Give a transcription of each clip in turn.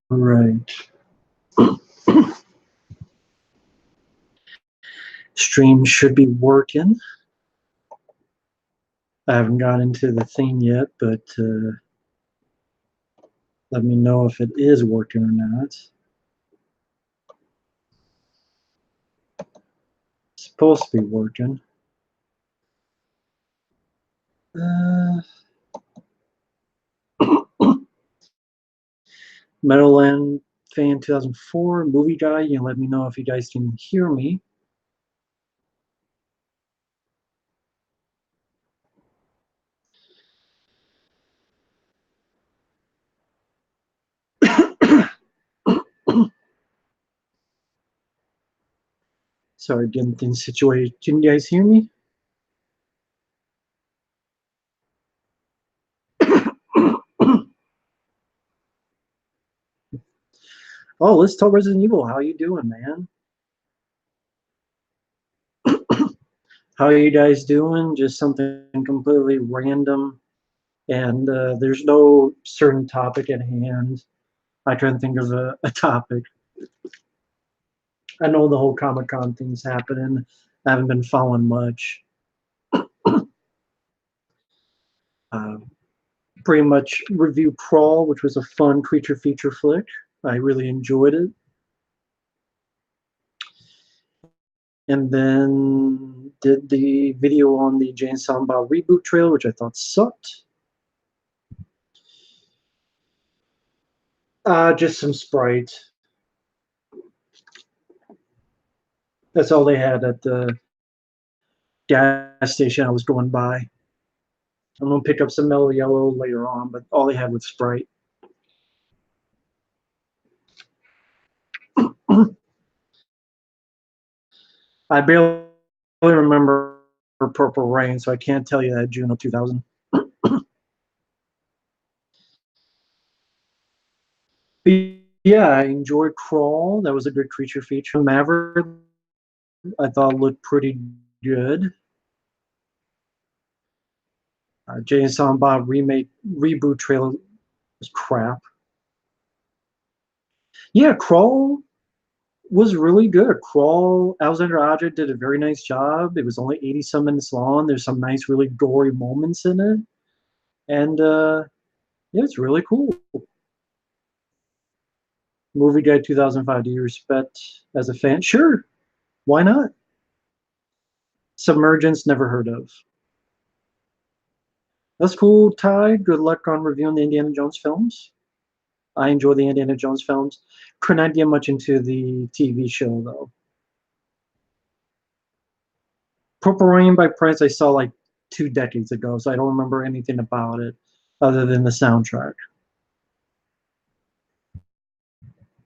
Right. Stream should be working. I haven't got into the thing yet, but let me know if it is working or not. It's supposed to be working. Meadowland Fan 2004, Movie Guy. You can let me know if you guys can hear me. Sorry, getting things situated. Can you guys hear me? Oh, let's talk Resident Evil. How you doing, man? How are you guys doing? Just something completely random, and there's no certain topic at hand. I try to think of a topic. I know the whole Comic-Con thing's happening. I haven't been following much. Uh, Pretty much review Crawl, which was a fun creature feature flick. I really enjoyed it. And then did the video on the Jane Silent Bob reboot trailer, which I thought sucked. Just some Sprite. That's all they had at the gas station I was going by. I'm gonna pick up some Mellow Yellow later on, but all they had was Sprite. I barely remember Purple Rain, so I can't tell you that June of 2000. But yeah, I enjoyed Crawl. That was a good creature feature. Maverick, I thought looked pretty good. Jay and Silent Bob remake reboot trailer was crap. Yeah, Crawl was really good. Crawl, Alexander Aja did a very nice job. It was only 80 some minutes long. There's some nice, really gory moments in it. And yeah, it's really cool. Movie Guide 2005, do you respect as a fan? Sure, why not? Submergence, never heard of. That's cool, Ty. Good luck on reviewing the Indiana Jones films. I enjoy the Indiana Jones films. Could not get much into the TV show, though. Purple Rain by Prince I saw like 2 decades ago, so I don't remember anything about it other than the soundtrack.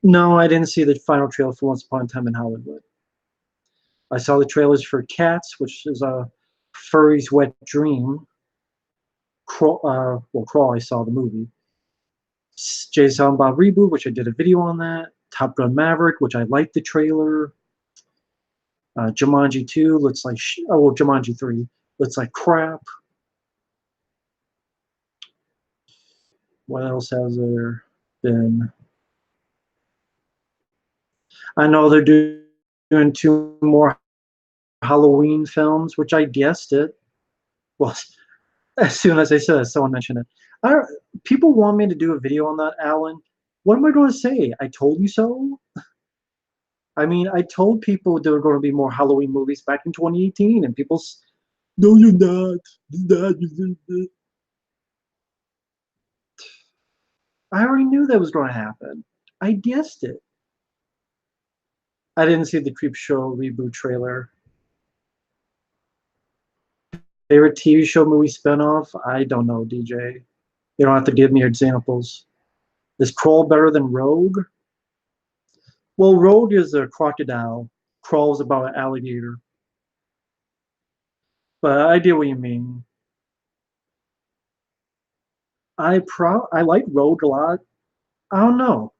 No, I didn't see the final trailer for Once Upon a Time in Hollywood. I saw the trailers for Cats, which is a furry's wet dream. Crawl, I saw the movie. Jay Silent Bob reboot, which I did a video on that. Top Gun Maverick, which I liked the trailer. Jumanji 2 looks like Jumanji 3 looks like crap. What else has there been? I know they're doing 2 more Halloween films, which I guessed it. Well, as soon as I said it, someone mentioned it. People want me to do a video on that, Alan. What am I going to say? I told you so? I mean, I told people there were going to be more Halloween movies back in 2018, and people, no, you're not. I already knew that was going to happen. I guessed it. I didn't see the Creepshow reboot trailer. Favorite TV show movie spinoff? I don't know, DJ. You don't have to give me examples. Is Crawl better than Rogue? Well, Rogue is a crocodile. Crawl is about an alligator. But I get what you mean. I like Rogue a lot. I don't know.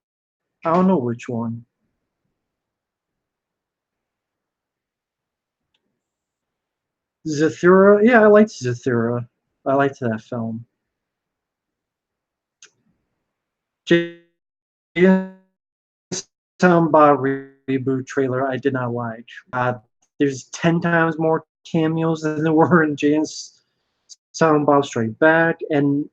I don't know which one. Zathura? Yeah, I liked Zathura. I liked that film. Silent Bob reboot trailer I did not like. There's 10 times more cameos than there were in Jay and Silent Bob Strike Back, and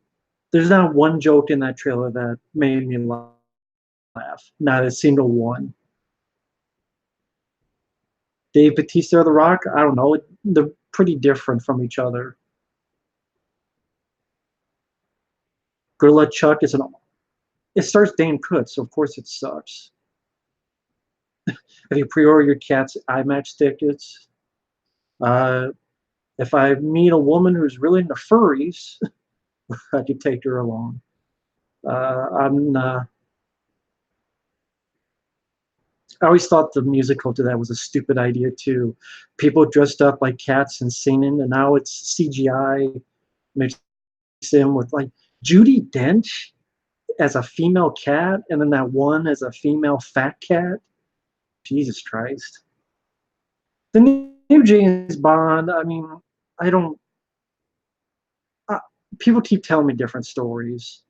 there's not one joke in that trailer that made me laugh. Not a single one. Dave Bautista or The Rock, I don't know. They're pretty different from each other. Gorilla Chuck is an. It stars Dane Cook, so of course it sucks. If you pre-order your cat's IMAX tickets, if I meet a woman who's really into furries, I could take her along. I always thought the musical to that was a stupid idea too. People dressed up like cats and singing, and now it's CGI mixed in with like Judi Dench as a female cat, and then that one as a female fat cat. Jesus Christ. The new James Bond, I mean, I don't. People keep telling me different stories.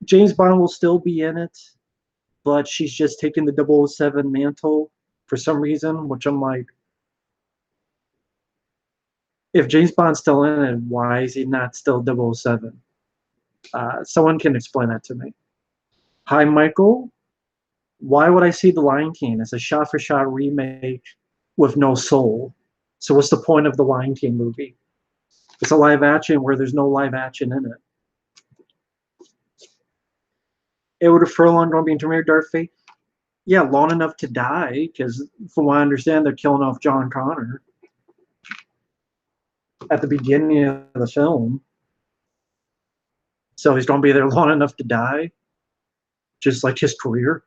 James Bond will still be in it, but she's just taking the 007 mantle for some reason, which I'm like, if James Bond's still in it, why is he not still 007? Someone can explain that to me. Hi, Michael. Why would I see The Lion King? It's a shot-for-shot remake with no soul. So what's the point of the Lion King movie? It's a live action where there's no live action in it. Edward Furlong going to be in Terminator Darth Vader? Yeah, long enough to die, because from what I understand, they're killing off John Connor at the beginning of the film. So he's going to be there long enough to die, just like his career.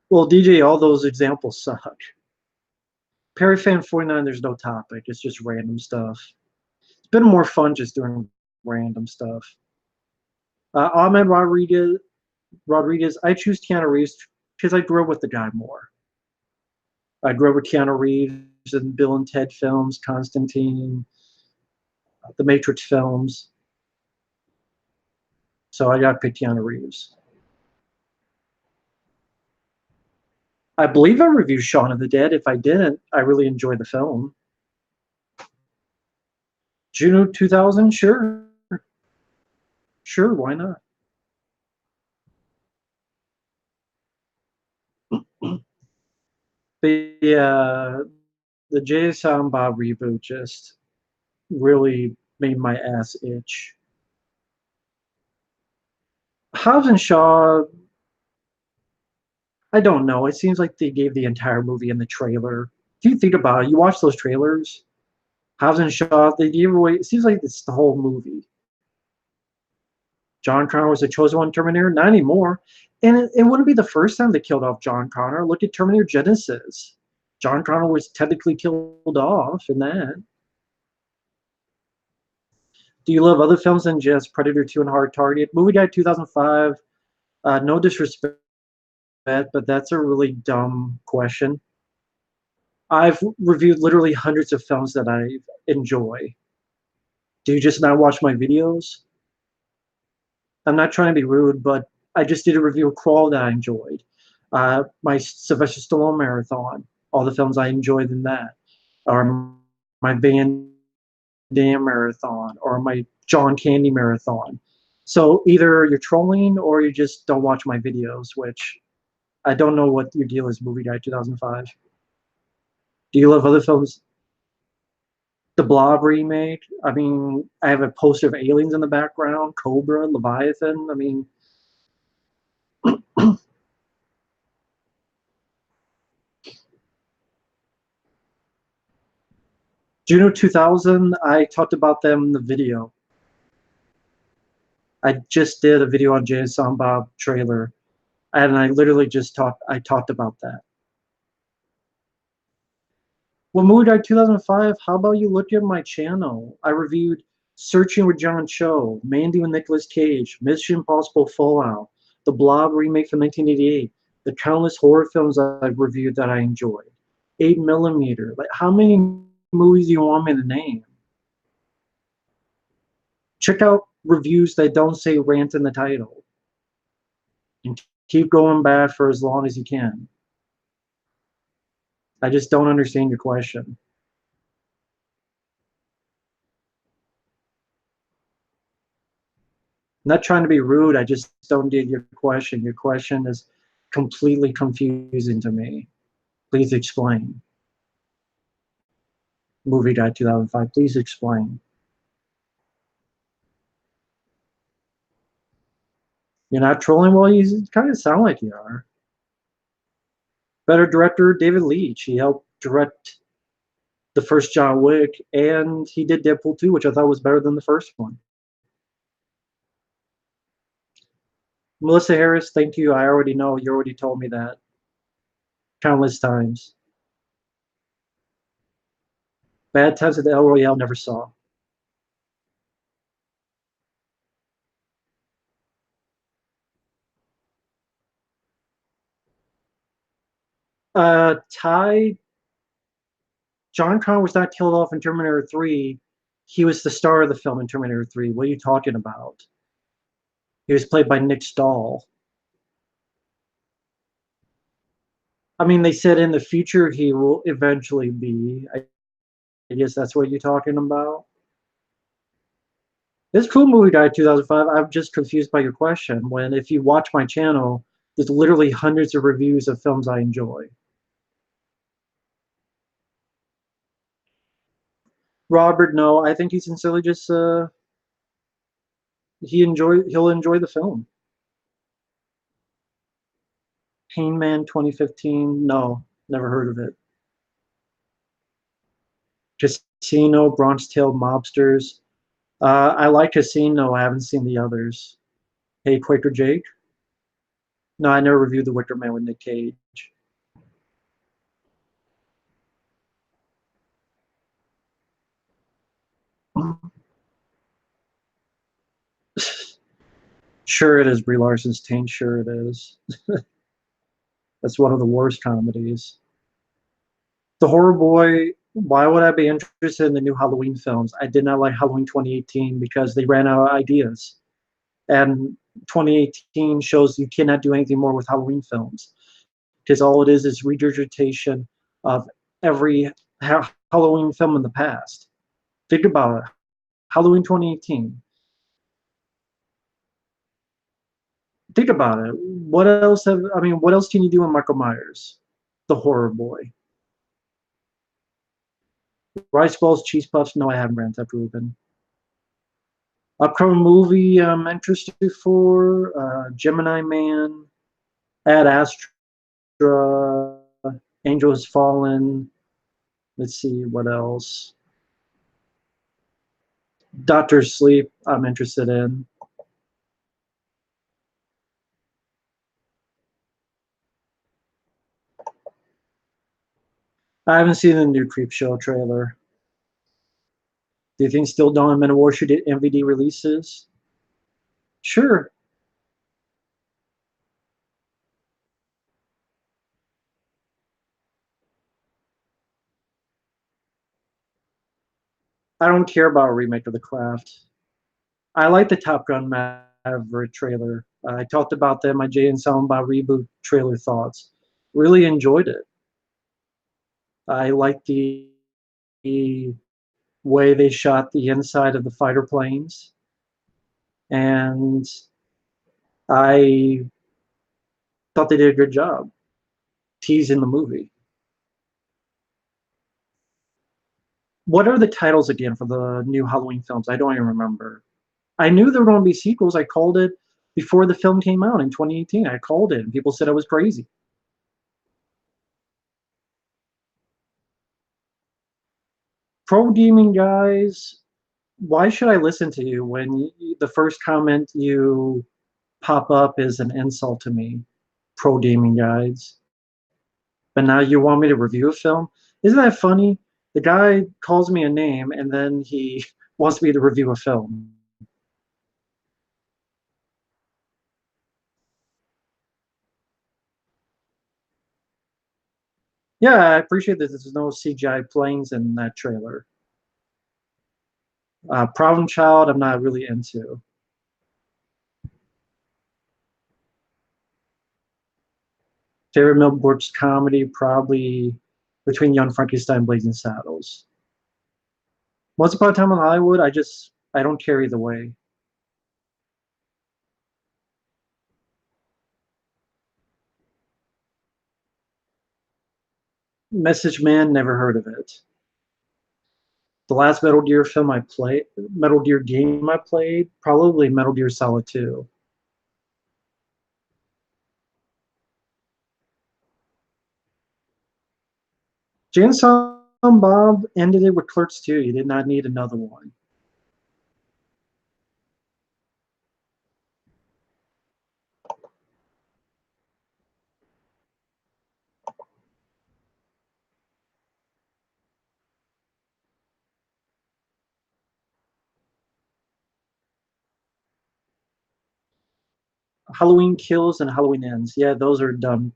Well, DJ, all those examples suck. Perry Fan 49, there's no topic. It's just random stuff. It's been more fun just doing random stuff. Ahmed Rodriguez, I choose Keanu Reeves because I grew up with the guy more. I grew up with Keanu Reeves and Bill and Ted films, Constantine, the Matrix films. So I got to pick Keanu Reeves. I believe I reviewed Shaun of the Dead. If I didn't, I really enjoyed the film. Juno 2000, sure. Sure, why not? The Jay and Silent Bob reboot just really made my ass itch. Hobbs and Shaw, I don't know. It seems like they gave the entire movie in the trailer. If you think about it, you watch those trailers, Hobbs and Shaw, they gave away, it seems like it's the whole movie. John Connor was the chosen one Terminator, not anymore. And it wouldn't be the first time they killed off John Connor. Look at Terminator Genesis. John Connor was technically killed off in that. Do you love other films than just Predator 2 and Hard Target? Movie Guide 2005, no disrespect, but that's a really dumb question. I've reviewed literally hundreds of films that I enjoy. Do you just not watch my videos? I'm not trying to be rude, but I just did a review of Crawl that I enjoyed. My Sylvester Stallone marathon, all the films I enjoyed in that. Or my Van Damme marathon, or my John Candy marathon. So either you're trolling or you just don't watch my videos, which I don't know what your deal is, Movie Guide 2005. Do you love other films? The Blob remake. I mean, I have a poster of aliens in the background, Cobra, Leviathan. I mean, Juno 2000, I talked about them in the video. I just did a video on Jay and Silent Bob trailer, and I literally just talked about that. Well, Movie Guide 2005, how about you look at my channel? I reviewed Searching with John Cho, Mandy with Nicolas Cage, Mission Impossible Fallout, The Blob remake from 1988, the countless horror films I've reviewed that I enjoyed. 8mm. Like, how many movies do you want me to name? Check out reviews that don't say rant in the title. And keep going bad for as long as you can. I just don't understand your question. I'm not trying to be rude, I just don't get your question. Your question is completely confusing to me. Please explain. Movie Guide 2005, please explain. You're not trolling? Well, you kind of sound like you are. Better director, David Leitch. He helped direct the first John Wick, and he did Deadpool 2, which I thought was better than the first one. Melissa Harris, thank you. I already know. You already told me that countless times. Bad Times at the El Royale, never saw. Ty, John Connor was not killed off in Terminator 3. He was the star of the film in Terminator 3. What are you talking about? He was played by Nick Stahl. I mean, they said in the future he will eventually be. I guess that's what you're talking about. This cool movie died 2005. I'm just confused by your question. When if you watch my channel, there's literally hundreds of reviews of films I enjoy. Robert, no, I think he's sincerely just he'll enjoy the film. Hangman 2015, no, never heard of it. Casino, Bronx Tale Mobsters. I like Casino. I haven't seen the others. Hey, Quaker Jake. No, I never reviewed The Wicker Man with Nick Cage. Sure it is Brie Larson's taint. Sure it is. That's one of the worst comedies. The Horror Boy. Why would I be interested in the new Halloween films? I did not like Halloween 2018 because they ran out of ideas. And 2018 shows you cannot do anything more with Halloween films because all it is regurgitation of every Halloween film in the past. Think about it. Halloween 2018. Think about it. What else have I mean? What else can you do in Michael Myers, the Horror Boy? Rice balls, cheese puffs. No, I haven't. Grand Theft Ruben. Upcoming movie I'm interested for Gemini Man, Ad Astra, Angel Has Fallen. Let's see what else. Doctor Sleep. I'm interested in. I haven't seen the new Creep Show trailer. Do you think Still Dawn and Men of War should get MVD releases? Sure. I don't care about a remake of The Craft. I like the Top Gun Maverick trailer. I talked about that in my Jay and Silent Bob reboot trailer thoughts. Really enjoyed it. I like the way they shot the inside of the fighter planes, and I thought they did a good job teasing the movie. What are the titles again for the new Halloween films? I don't even remember. I knew there were going to be sequels. I called it before the film came out in 2018. I called it, and people said I was crazy. Pro gaming guys, why should I listen to you when the first comment you pop up is an insult to me? Pro gaming guys. But now you want me to review a film? Isn't that funny? The guy calls me a name and then he wants me to review a film. Yeah, I appreciate that there's no CGI planes in that trailer. Problem Child, I'm not really into. Favorite Mel Brooks comedy, probably Between Young Frankenstein and Blazing Saddles. Once Upon a Time in Hollywood, I don't care either way. Message Man, never heard of it. The last Metal Gear game I played, probably Metal Gear Solid 2. Jane Silent Bob ended it with Clerks 2. You did not need another one. Halloween Kills and Halloween Ends. Yeah, those are dumb.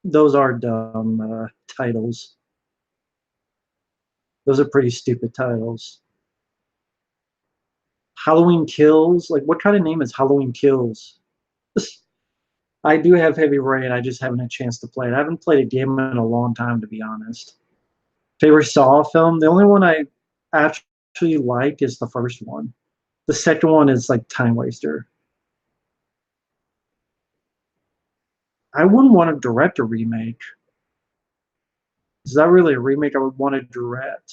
Those are dumb titles. Those are pretty stupid titles. Halloween Kills. Like, what kind of name is Halloween Kills? I do have Heavy Rain. I just haven't had a chance to play it. I haven't played a game in a long time, to be honest. Favorite Saw film? The only one I actually like is the first one. The second one is like time waster. I wouldn't want to direct a remake. Is that really a remake I would want to direct?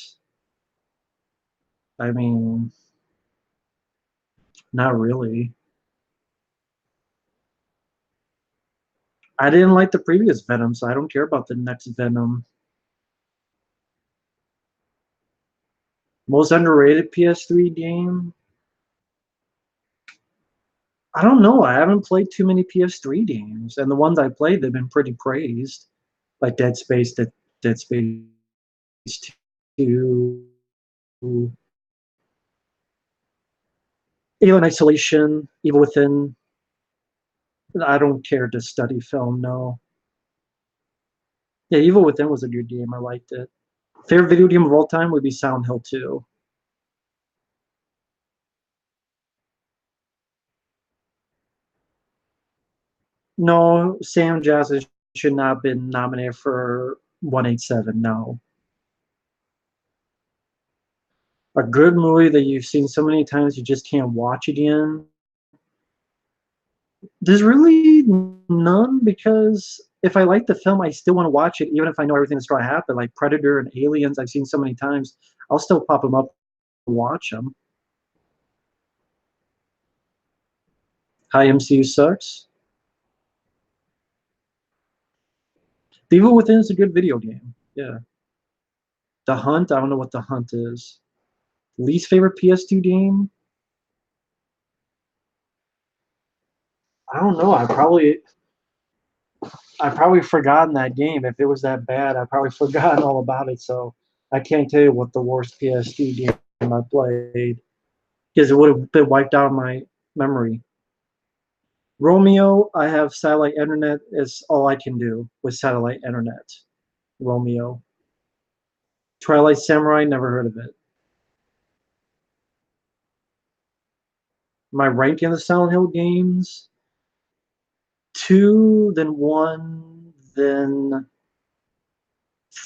I mean, not really. I didn't like the previous Venom, so I don't care about the next Venom. Most underrated PS3 game? I don't know. I haven't played too many PS3 games, and the ones I played, they've been pretty praised, like Dead Space 2, Alien Isolation, Evil Within. I don't care to study film, no. Yeah, Evil Within was a good game. I liked it. Favorite video game of all time would be Silent Hill 2. No, Sam Jackson should not have been nominated for 187. No. A good movie that you've seen so many times you just can't watch again. There's really none because if I like the film, I still want to watch it, even if I know everything that's going to happen. Like Predator and Aliens, I've seen so many times, I'll still pop them up and watch them. Hi, MCU sucks. The Evil Within is a good video game. Yeah. The Hunt, I don't know what The Hunt is. Least favorite PS2 game? I don't know. I probably forgotten that game. If it was that bad, I probably forgotten all about it. So I can't tell you what the worst PS2 game I played because it would have been wiped out of my memory. Romeo, I have satellite internet. Is all I can do with satellite internet. Romeo. Twilight Samurai, never heard of it. My ranking the Silent Hill games: two, then one, then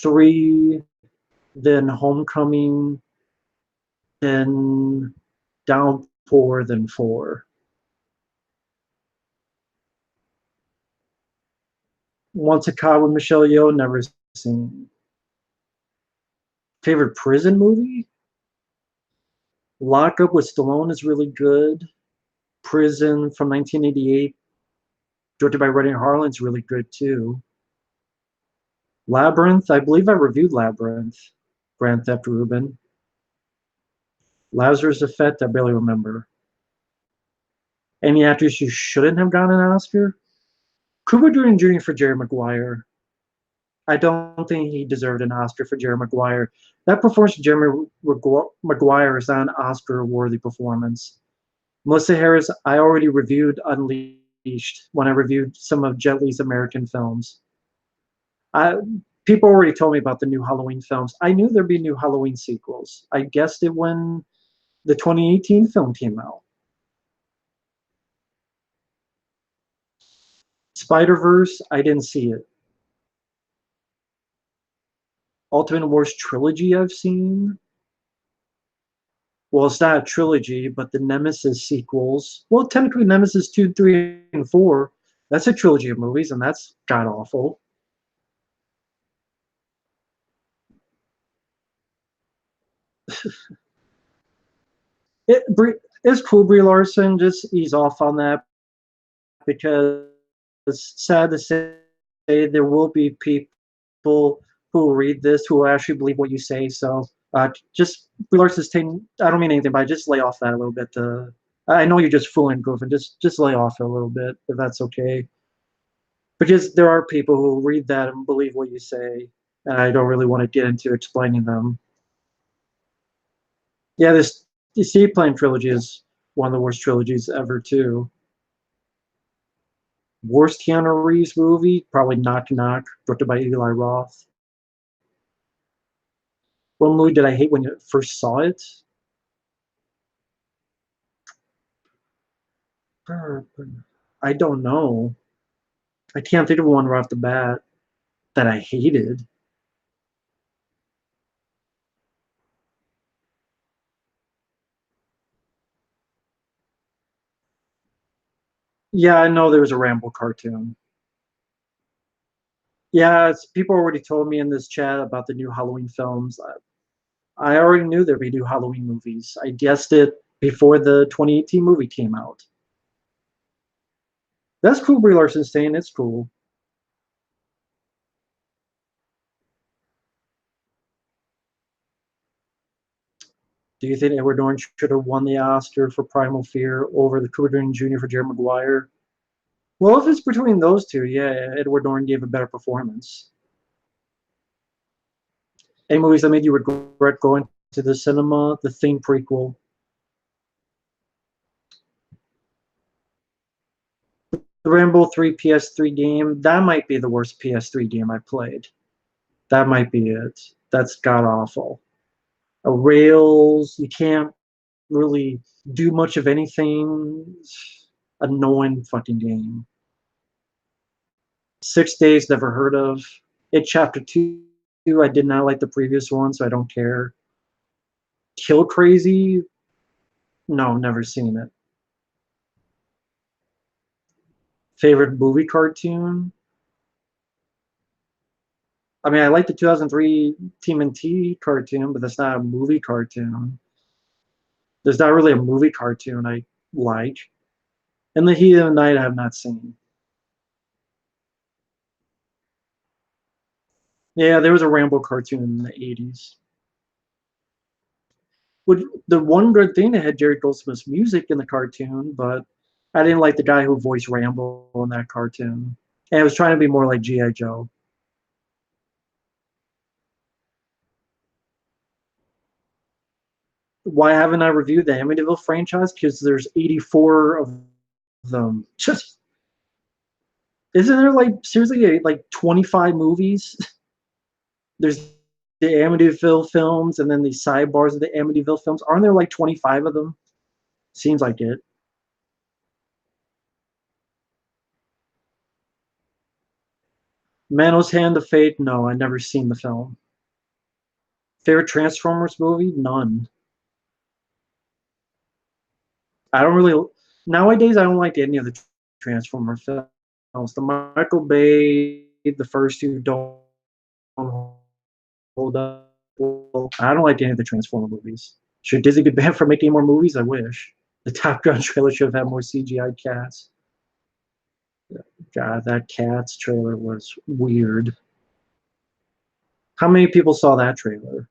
three, then Homecoming, then Downpour, then four. Once a Cop with Michelle Yeoh, never seen. Favorite prison movie? Lockup with Stallone is really good. Prison from 1988, directed by Renny Harlin, is really good too. Labyrinth, I believe I reviewed Labyrinth. Grand Theft Ruben. Lazarus Effect, I barely remember. Any actors who shouldn't have gotten an Oscar? Cuba Gooding Jr. for Jerry Maguire. I don't think he deserved an Oscar for Jerry Maguire. That performance of Jerry Maguire is not an Oscar-worthy performance. Melissa Harris, I already reviewed Unleashed when I reviewed some of Jet Li's American films. I, People already told me about the new Halloween films. I knew there'd be new Halloween sequels. I guessed it when The 2018 film came out. Spider-Verse, I didn't see it. Ultimate Wars trilogy I've seen. Well, it's not a trilogy, but the Nemesis sequels. Well, technically Nemesis 2, 3, and 4. That's a trilogy of movies, and that's god awful. It it's cool, Brie Larson. Just ease off on that because it's sad to say there will be people who read this who will actually believe what you say. So just Brie Larson's taking. I don't mean anything, but just lay off that a little bit. I know you're just fooling, Goofy. Just lay off it a little bit if that's okay. Because there are people who read that and believe what you say, and I don't really want to get into explaining them. Yeah, this the Sea Plane trilogy is one of the worst trilogies ever, too. Worst Keanu Reeves movie, probably Knock Knock, directed by Eli Roth. What movie did I hate when you first saw it? I don't know. I can't think of one right off the bat that I hated. Yeah, I know there was a Rambo cartoon. Yeah, people already told me in this chat about the new Halloween films. I already knew there'd be new Halloween movies. I guessed it before the 2018 movie came out. That's cool, Brie Larson saying it's cool. Do you think Edward Norton should have won the Oscar for Primal Fear over the Cuba Gooding Jr. for Jerry Maguire? Well, if it's between those two, yeah, Edward Norton gave a better performance. Any movies that made you regret going to the cinema? The Thing prequel. The Rambo 3 PS3 game, that might be the worst PS3 game I played. That might be it. That's god awful. Rails, you can't really do much of anything. Annoying fucking game. 6 Days, never heard of. It Chapter 2, I did not like the previous one, so I don't care. Kill Crazy, no, never seen it. Favorite movie cartoon? I mean, I like the 2003 TMNT cartoon, but that's not a movie cartoon. There's not really a movie cartoon I like. And The Heat of the Night I have not seen. Yeah, there was a Rambo cartoon in the 80s. Would the one good thing that had Jerry Goldsmith's music in the cartoon, but I didn't like the guy who voiced Rambo in that cartoon. And it was trying to be more like G.I. Joe. Why haven't I reviewed the Amityville franchise? Because there's 84 of them. Just isn't there like seriously like 25 movies? There's the Amityville films and then the sidebars of the Amityville films. Aren't there like 25 of them? Seems like it. Manos Hand of Fate? No, I never seen the film. Favorite Transformers movie? None. I don't really nowadays. I don't like any of the Transformer films. The Michael Bay, the first two don't hold up. Well, I don't like any of the Transformer movies. Should Disney be banned from making more movies? I wish. The Top Gun trailer should have had more CGI cats. God, that Cats trailer was weird. How many people saw that trailer?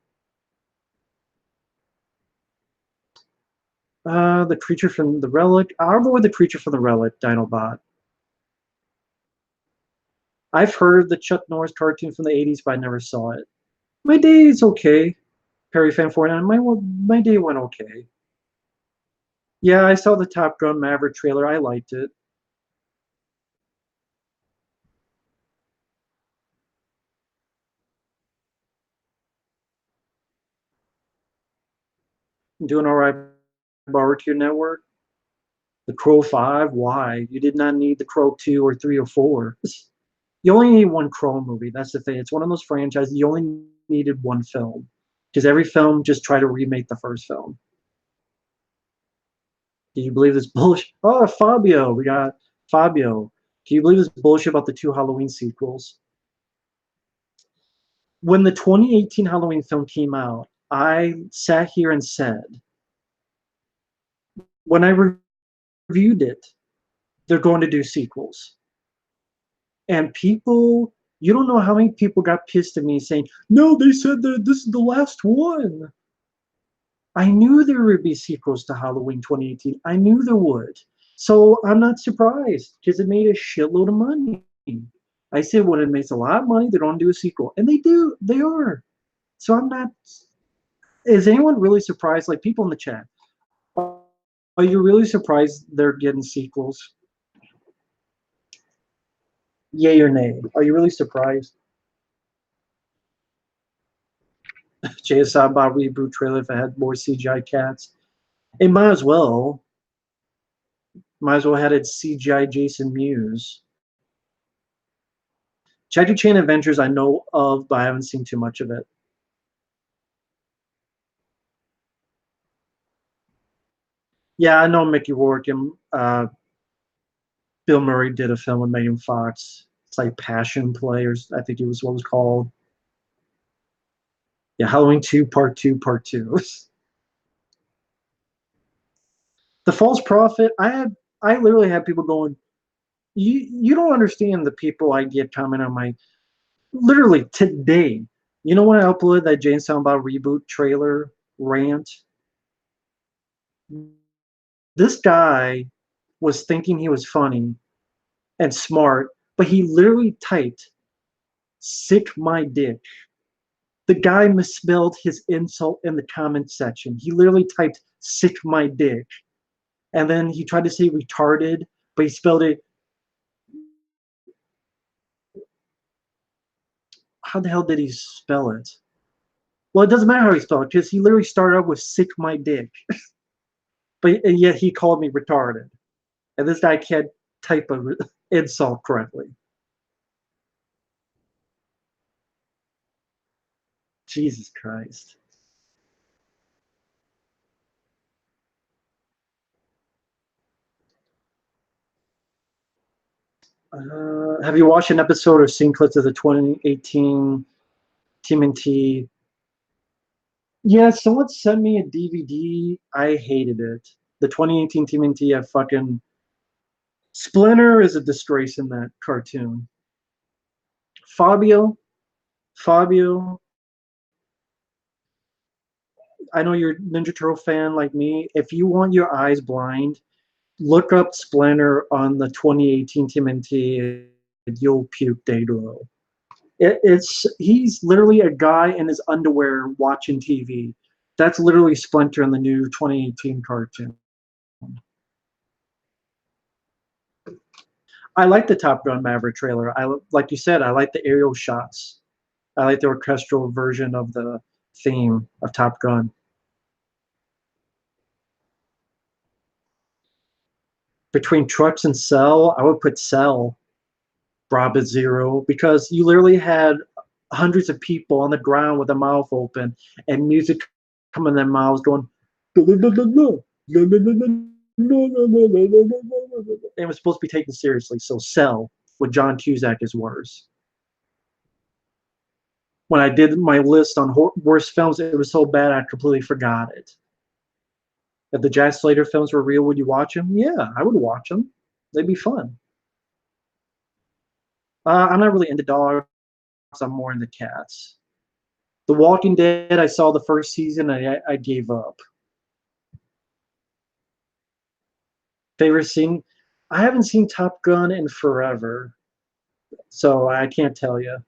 The creature from the Relic. I'll go with the creature from the Relic, Dinobot. I've heard of the Chuck Norris cartoon from the 80s, but I never saw it. My day is okay. Perry Fan 49. My day went okay. Yeah, I saw the Top Gun Maverick trailer. I liked it. I'm doing all right. Barbecue Network. The Crow 5, why? You did not need the Crow 2 or 3 or 4. You only need one Crow movie. That's the thing. It's one of those franchises. You only needed one film. Because every film just tried to remake the first film. Can you believe this bullshit? Oh, Fabio. We got Fabio. Can you believe this bullshit about the 2 Halloween sequels? When the 2018 Halloween film came out, I sat here and said, when I reviewed it, they're going to do sequels. And people, you don't know how many people got pissed at me saying, no, they said that this is the last one. I knew there would be sequels to Halloween 2018. I knew there would. So I'm not surprised because it made a shitload of money. I said when it makes a lot of money, they don't do a sequel. And they do. They are. So I'm not. Is anyone really surprised? Like people in the chat, are you really surprised they're getting sequels? Yay or nay? Are you really surprised? JSI Bob reboot trailer if it had more CGI cats. It might as well. Might as well had it CGI Jason Mewes. Jackie Chan Adventures I know of, but I haven't seen too much of it. Yeah, I know Mickey Rourke and Bill Murray did a film with Megan Fox. It's like Passion Players, I think it was what it was called. Yeah, Halloween 2, Part 2, Part 2. The False Prophet, I literally had people going, you don't understand the people I get comment on my literally today. You know when I uploaded that Jane Silent Bob reboot trailer rant? This guy was thinking he was funny and smart, but he literally typed "sick my dick." The guy misspelled his insult in the comment section. He literally typed "sick my dick," and then he tried to say retarded, but he spelled it. How the hell did he spell it? Well, it doesn't matter how he spelled it because he literally started out with "sick my dick," but and yet he called me retarded, and this guy can't type a insult correctly. Jesus Christ. Have you watched an episode or seen clips of the 2018 TMNT? Yeah, someone sent me a DVD. I hated it. The 2018 TMNT, I fucking. Splinter is a disgrace in that cartoon. Fabio, Fabio, I know you're a Ninja Turtle fan like me. If you want your eyes blind, look up Splinter on the 2018 TMNT and you'll puke day glow. It's he's literally a guy in his underwear watching TV. That's literally Splinter in the new 2018 cartoon. I like the Top Gun Maverick trailer. I like you said, I like the aerial shots. I like the orchestral version of the theme of Top Gun. Between Trucks and Cell, I would put Cell, Brabant Zero, because you literally had hundreds of people on the ground with their mouth open and music coming in their mouths going, it was supposed to be taken seriously. So Cell with John Cusack is worse. When I did my list on worst films, it was so bad I completely forgot it. If the Jack Slater films were real, would you watch them? Yeah, I would watch them. They'd be fun. I'm not really into dogs. I'm more into cats. The Walking Dead, I saw the first season and I gave up. Favorite scene? I haven't seen Top Gun in forever, so I can't tell you.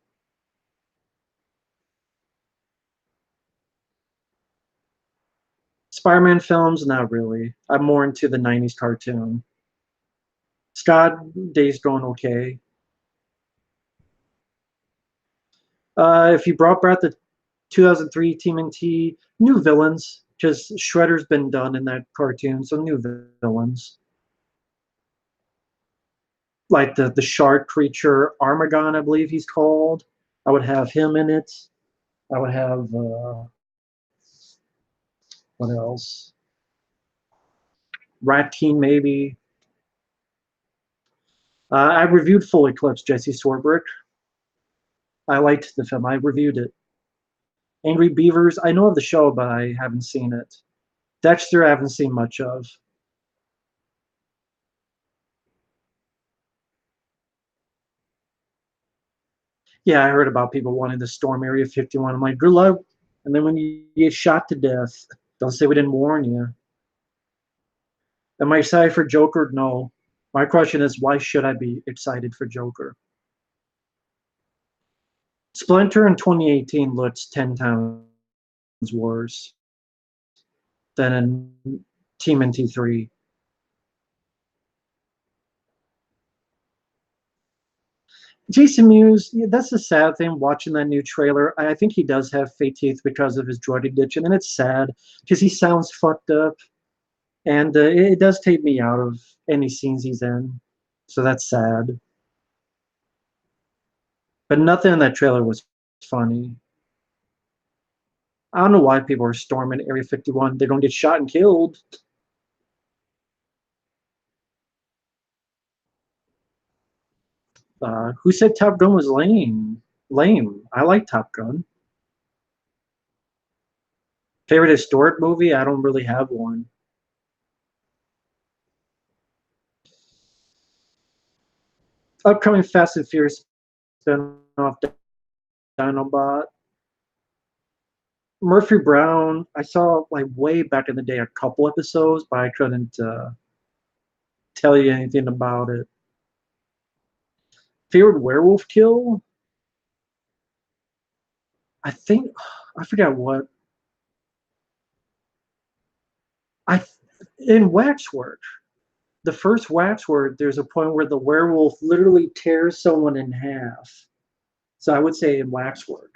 Spider-Man films, not really. I'm more into the 90s cartoon. Scott, Days Gone okay. If you brought back the 2003 TMNT, new villains, because Shredder's been done in that cartoon, so new villains. Like the shark creature, Armagon, I believe he's called. I would have him in it. I would have, what else? Rat King, maybe. I reviewed Full Eclipse, Jesse Swarbrick. I liked the film. I reviewed it. Angry Beavers, I know of the show, but I haven't seen it. Dexter, I haven't seen much of. Yeah, I heard about people wanting to storm Area 51. I'm like, good luck. And then when you get shot to death, don't say we didn't warn you. Am I excited for Joker? No. My question is, why should I be excited for Joker? Splinter in 2018 looks 10 times worse than in TMNT 3. Jason Mewes, yeah, that's the sad thing watching that new trailer. I think he does have fake teeth because of his drug addiction, and it's sad because he sounds fucked up, and it does take me out of any scenes he's in. So that's sad. But nothing in that trailer was funny. I don't know why people are storming Area 51. They're going to get shot and killed. Who said Top Gun was lame? Lame. I like Top Gun. Favorite historic movie? I don't really have one. Upcoming Fast and Furious spinoff Dinobot. Murphy Brown, I saw like way back in the day a couple episodes, but I couldn't tell you anything about it. Favorite werewolf kill? I think I forgot what. I in Waxwork, the first Waxwork, there's a point where the werewolf literally tears someone in half. So I would say in Waxwork.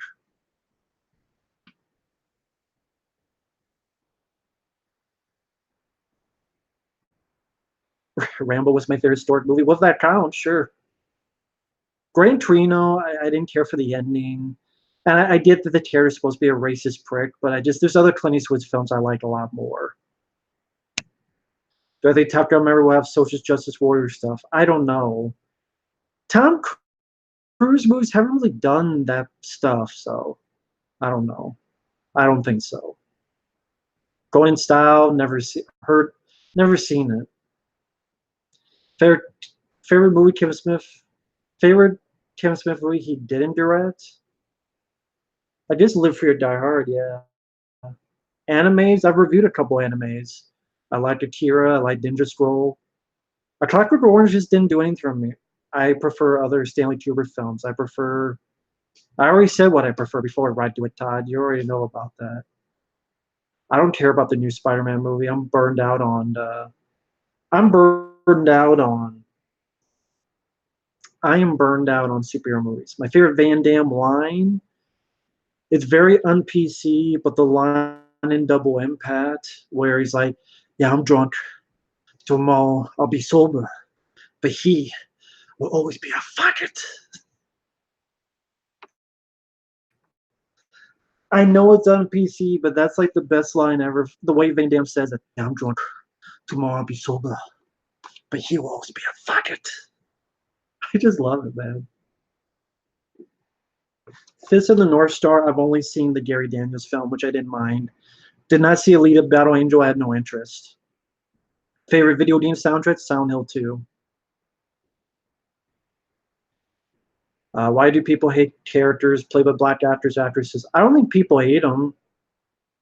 Rambo was my favorite historic movie. Well, that count, sure. Gran Torino, I didn't care for the ending. And I get that the terror is supposed to be a racist prick, but there's other Clint Eastwood films I like a lot more. Do I think Top Gun member will have social justice warrior stuff? I don't know. Tom Cruise movies haven't really done that stuff, so I don't know. I don't think so. Going in Style, never seen it. Favorite, favorite movie Kevin Smith? Favorite Kevin Smith movie he didn't direct? I guess Live Free or Die Hard, yeah. Animes, I've reviewed a couple animes. I liked Akira, I liked Ninja Scroll. A Clockwork Orange just didn't do anything for me. I prefer other Stanley Kubrick films. I already said what I prefer before I Ride to It, Todd. You already know about that. I don't care about the new Spider-Man movie. I'm burned out on I am burned out on superhero movies. My favorite Van Damme line, it's very un-PC, but the line in Double Impact where he's like, yeah, I'm drunk. Tomorrow I'll be sober. But he will always be a faggot. I know it's on PC, but that's like the best line ever. The way Van Damme says it. Yeah, I'm drunk. Tomorrow I'll be sober. But he will always be a faggot. I just love it, man. Fist of the North Star, I've only seen the Gary Daniels film, which I didn't mind. Did not see Alita Battle Angel, I had no interest. Favorite video game soundtrack, Silent Hill 2. Why do people hate characters played by black actors, actresses? I don't think people hate them.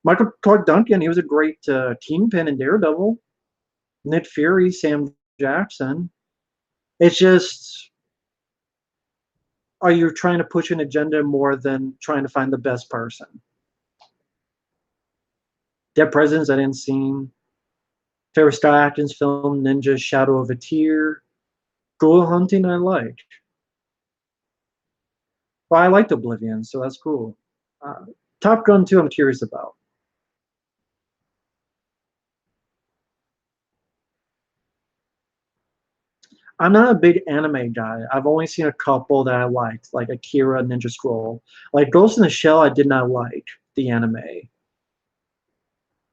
Michael Clark Duncan, he was a great Kingpin in Daredevil. Nick Fury, Sam Jackson. It's just, are you trying to push an agenda more than trying to find the best person? Dead Presidents, I didn't see. Favorite Scott Adkins film, Ninja Shadow of a Tear. Good Hunting, I liked. Well, I liked Oblivion, so that's cool. Top Gun 2, I'm curious about. I'm not a big anime guy. I've only seen a couple that I liked, like Akira, Ninja Scroll. Like Ghost in the Shell, I did not like the anime.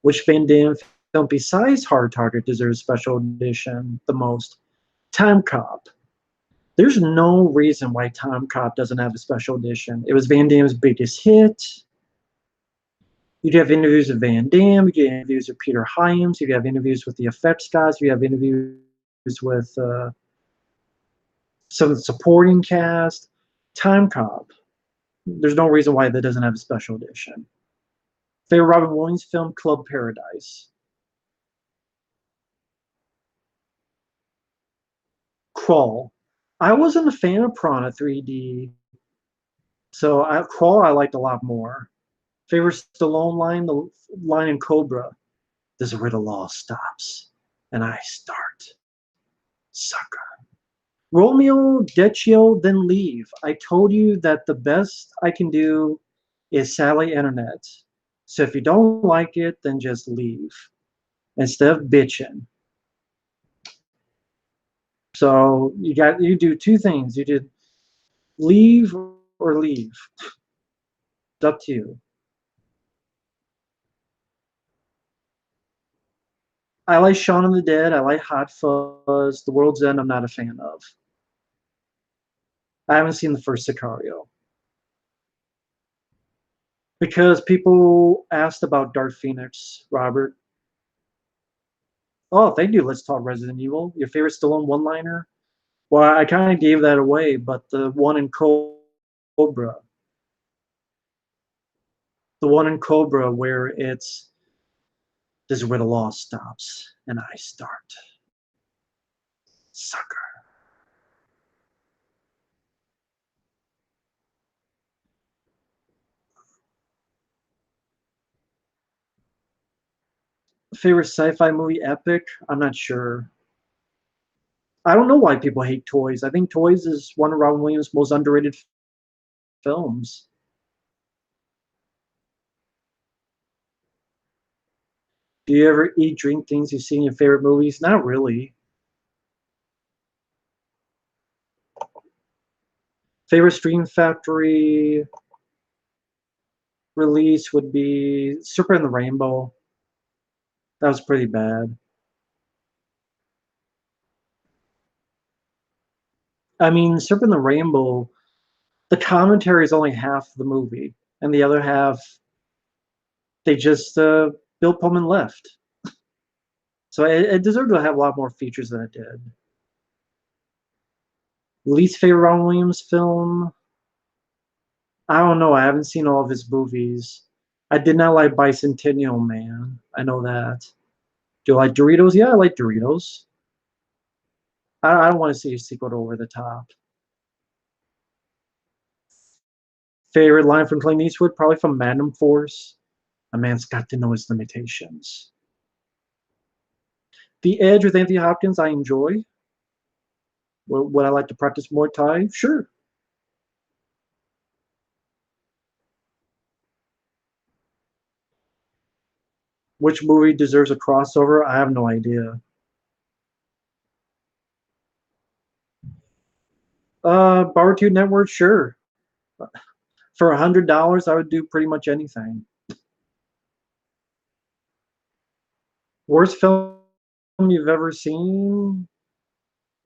Which Van Damme film besides Hard Target deserves special edition the most? Time Cop. There's no reason why Time Cop doesn't have a special edition. It was Van Damme's biggest hit. You'd have interviews with Van Damme, you get interviews with Peter Hyams, you have interviews with the effects guys, you have interviews with some supporting cast. Time Cop. There's no reason why that doesn't have a special edition. Favorite Robin Williams film, Club Paradise. Crawl. I wasn't a fan of Piranha 3D, so Crawl I liked a lot more. Favorite Stallone line, the line in Cobra. This is where the law stops, and I start. Sucker. Romeo Deccio, then leave. I told you that the best I can do is satellite internet. So if you don't like it, then just leave instead of bitching. So you do two things. You did leave or leave. It's up to you. I like Shaun of the Dead. I like Hot Fuzz. The World's End, I'm not a fan of. I haven't seen the first Sicario. Because people asked about Dark Phoenix, Robert. Oh, thank you. Let's talk Resident Evil. Your favorite Stallone one-liner? Well, I kind of gave that away, but the one in Cobra. The one in Cobra where it's, this is where the law stops, and I start. Sucker. Favorite sci-fi movie epic? I'm not sure. I don't know why people hate Toys. I think Toys is one of Robin Williams' most underrated films. Do you ever eat, drink things you've seen in your favorite movies? Not really. Favorite Stream Factory release would be Super and the Rainbow. That was pretty bad. I mean, Super and the Rainbow, the commentary is only half the movie, and the other half, they just Bill Pullman left. So it deserved to have a lot more features than it did. Least favorite Ron Williams film? I don't know. I haven't seen all of his movies. I did not like Bicentennial Man. I know that. Do you like Doritos? Yeah, I like Doritos. I don't want to see a sequel to Over the Top. Favorite line from Clint Eastwood? Probably from Magnum Force. A man's got to know his limitations. The Edge with Anthony Hopkins, I enjoy. Would I like to practice Muay Thai? Sure. Which movie deserves a crossover? I have no idea. Bartitude Network, sure. For $100, I would do pretty much anything. Worst film you've ever seen?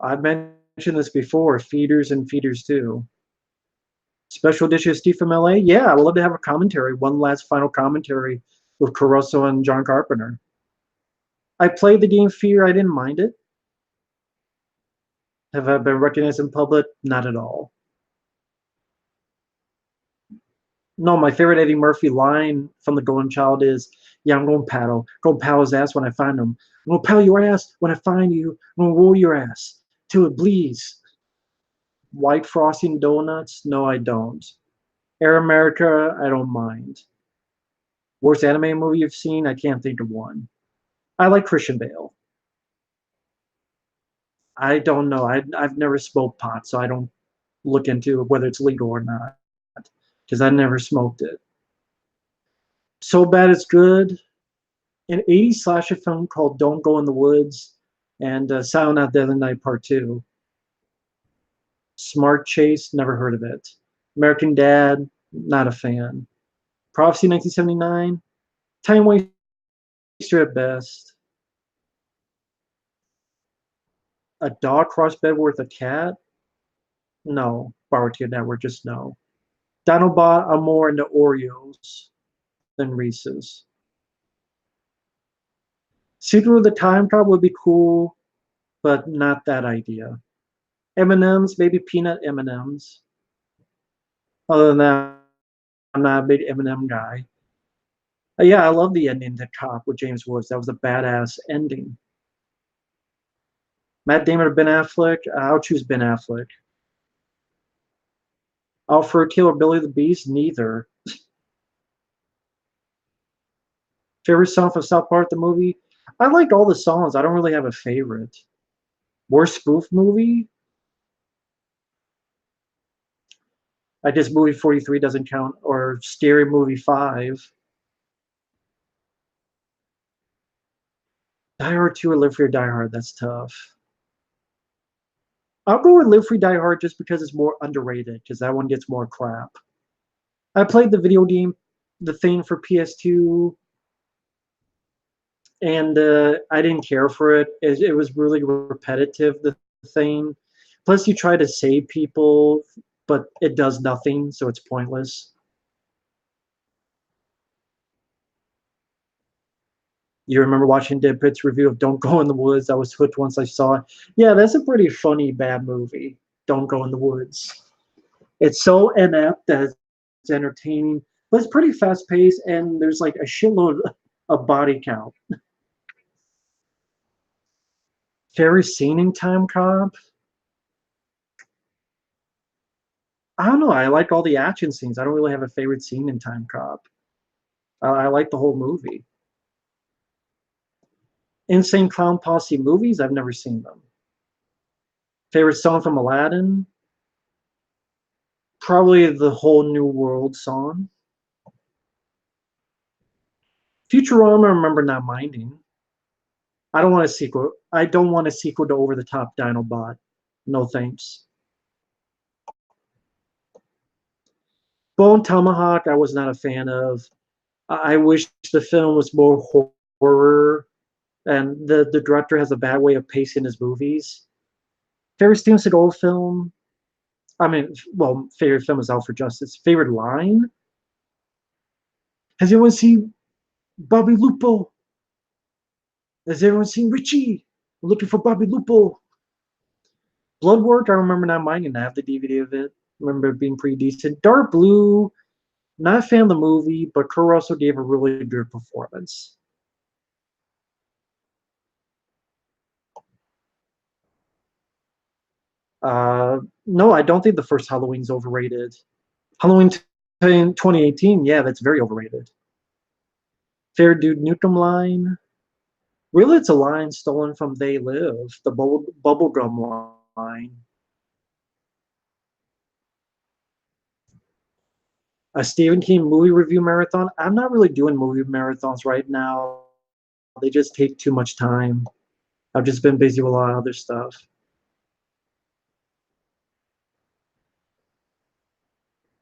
I've mentioned this before. Feeders and Feeders 2. Special edition Steve from LA? Yeah, I'd love to have a commentary. One last final commentary with Caruso and John Carpenter. I played the game Fear. I didn't mind it. Have I been recognized in public? Not at all. No, my favorite Eddie Murphy line from The Golden Child is, "Yeah, I'm going to paddle. Go paddle his ass when I find him. I'm going to paddle your ass when I find you. I'm going to roll your ass till it bleeds." White frosting donuts? No, I don't. Air America? I don't mind. Worst anime movie you've seen? I can't think of one. I like Christian Bale. I don't know. I've never smoked pot, so I don't look into whether it's legal or not because I never smoked it. So Bad It's Good. An 80s slasher film called Don't Go in the Woods and Silent Night Deadly Night Part 2. Smart Chase, never heard of it. American Dad, not a fan. Prophecy 1979, time waster at best. A dog crossed bed with a cat? No. Barbecued Network, just no. Dinobot, I'm more into Oreos than Reese's. Secret of the Time Cop would be cool, but not that idea. M&M's, maybe peanut M&M's. Other than that, I'm not a big M&M guy. Yeah, I love the ending to Cop with James Woods. That was a badass ending. Matt Damon or Ben Affleck? I'll choose Ben Affleck. Alfred Kill or Billy the Beast? Neither. Favorite song from South Park the movie? I like all the songs. I don't really have a favorite. Worst spoof movie? I guess movie 43 doesn't count, or Scary Movie 5. Die Hard 2 or Live Free or Die Hard? That's tough. I'll go with Live Free Die Hard just because it's more underrated, because that one gets more crap. I played the video game, the thing for PS2, and I didn't care for it. It was really repetitive, the thing. Plus, you try to save people, but it does nothing, so it's pointless. You remember watching Dead Pit's review of Don't Go in the Woods? I was hooked once I saw it. Yeah, that's a pretty funny bad movie. Don't Go in the Woods. It's so inept that it's entertaining, but it's pretty fast paced, and there's like a shitload of body count. Favorite scene in Time Cop? I don't know. I like all the action scenes. I don't really have a favorite scene in Time Cop. I like the whole movie. Insane Clown Posse movies? I've never seen them. Favorite song from Aladdin? Probably the Whole New World song. Futurama, I remember not minding. I don't want a sequel. I don't want a sequel to Over the Top Dinobot. No thanks. Bone Tomahawk, I was not a fan of. I wish the film was more horror, and the director has a bad way of pacing his movies. Favorite Steven Seagal film? I mean, well, favorite film is Out for Justice. Favorite line? Has anyone seen Bobby Lupo? Has everyone seen Richie? We're looking for Bobby Lupo. Bloodwork, I remember not minding. I have the DVD of it. I remember it being pretty decent. Dark Blue, not a fan of the movie, but Kurt Russell gave a really good performance. No, I don't think the first Halloween's overrated. Halloween 2018, yeah, that's very overrated. Fair Dude Nukem line. Really, it's a line stolen from They Live, the bubblegum line. A Stephen King movie review marathon. I'm not really doing movie marathons right now. They just take too much time. I've just been busy with a lot of other stuff.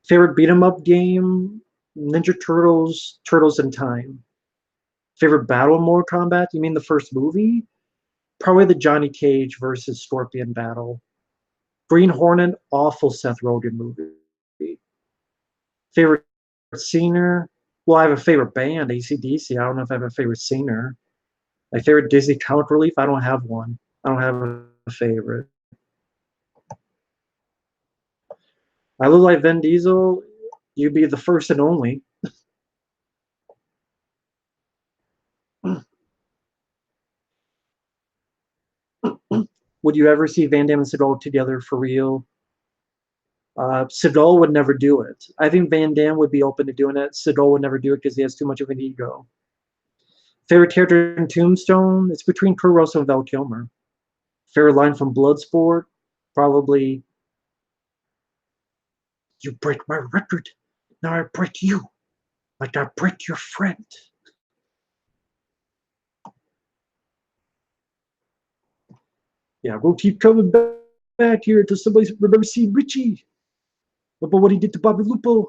Favorite beat 'em up game? Ninja Turtles, Turtles in Time. Favorite battle in Mortal Kombat? You mean the first movie? Probably the Johnny Cage versus Scorpion battle. Green Hornet, awful Seth Rogen movie. Favorite singer? Well, I have a favorite band, AC/DC. I don't know if I have a favorite singer. My favorite Disney comic relief? I don't have one. I don't have a favorite. I look like Vin Diesel. You'd be the first and only. Would you ever see Van Damme and Seagal together for real? Seagal would never do it. I think Van Damme would be open to doing it. Seagal would never do it because he has too much of an ego. Favorite character in Tombstone? It's between Kurt Russell and Val Kilmer. Favorite line from Bloodsport? Probably, "You break my record, now I break you, like I break your friend." Yeah, we'll keep coming back. back here until somebody remembers seeing Richie about what he did to Bobby Lupo.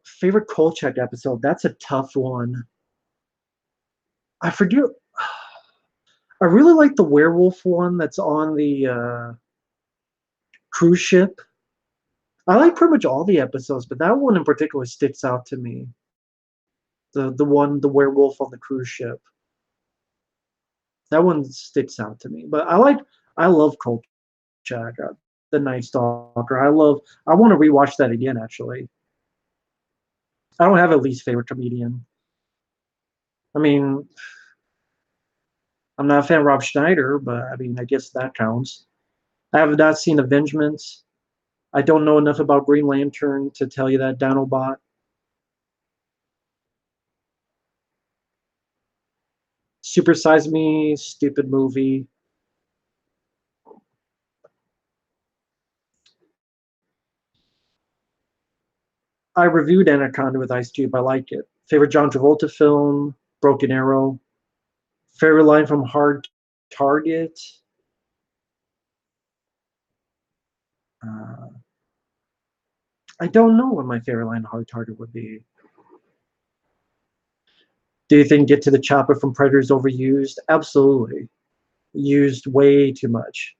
Favorite Kolchak episode? That's a tough one. I forget. I really like the werewolf one that's on the cruise ship. I like pretty much all the episodes, but that one in particular sticks out to me. The werewolf on the cruise ship. That one sticks out to me. But I love Kolchak, the Night Stalker. I want to rewatch that again actually. I don't have a least favorite comedian. I mean, I'm not a fan of Rob Schneider, but I mean, I guess that counts. I have not seen Avengements. I don't know enough about Green Lantern to tell you that. Dinobot. Super Size Me, stupid movie. I reviewed Anaconda with Ice Cube. I like it. Favorite John Travolta film? Broken Arrow. Favorite line from Hard Target? Uh, I don't know what my favorite line Hard Target would be. Do you think Get to the Chopper from Predator is overused? Absolutely. Used way too much.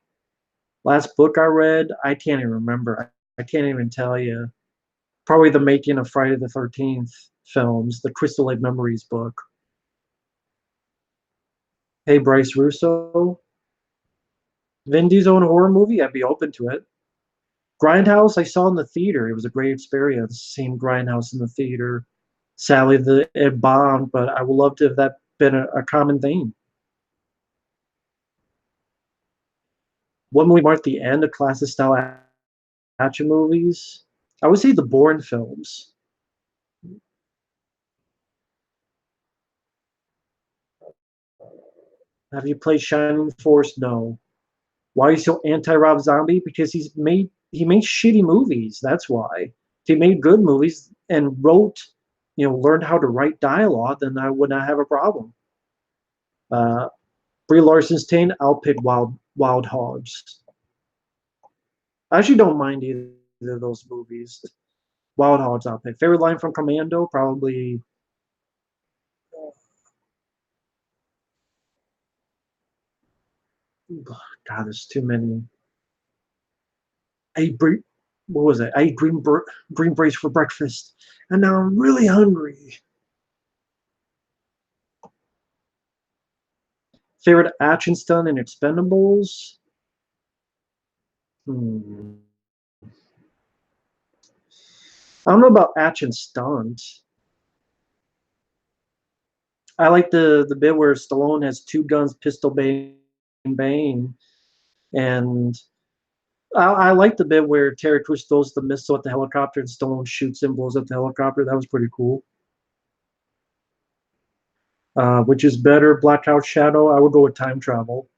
Last book I read, I can't even remember. I can't even tell you. Probably the making of Friday the 13th films, the Crystal Lake Memories book. Hey, Bryce Russo. Vin Diesel in a horror movie? I'd be open to it. Grindhouse, I saw in the theater. It was a great experience seeing Grindhouse in the theater. Sadly, it bombed, but I would love to have that been a common theme. What movie marked the end of classic style action movies? I would say the Bourne films. Have you played Shining Force? No. Why are you so anti Rob Zombie? Because he made shitty movies. That's why. If he made good movies and learned how to write dialogue, then I would not have a problem. Uh, Brie Larson's Tane, I'll pick Wild Hogs. I actually don't mind either of those movies. Wild Hogs, I'll pick. Favorite line from Commando, probably. God, there's too many. I ate what was it? I ate green berries for breakfast, and now I'm really hungry. Favorite action stunt in Expendables? Hmm. I don't know about action stunts. I like the bit where Stallone has two guns, pistol bang bang, and I like the bit where Terry Crews throws the missile at the helicopter and Stallone shoots and blows up the helicopter. That was pretty cool. Which is better, Blackout Shadow? I would go with Time Travel.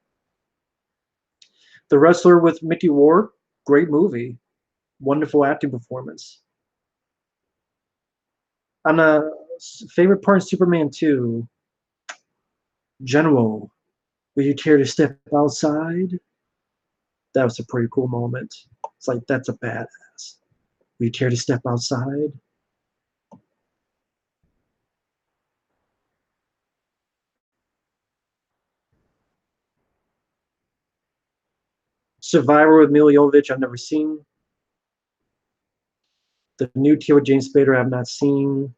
The Wrestler with Mickey Ward, great movie, wonderful acting performance. On a favorite part in Superman 2, General, will you care to step outside? That was a pretty cool moment. It's like, that's a badass. Will you care to step outside? Survivor with Mila Jovovich, I've never seen. The new tier with James Spader, I've not seen.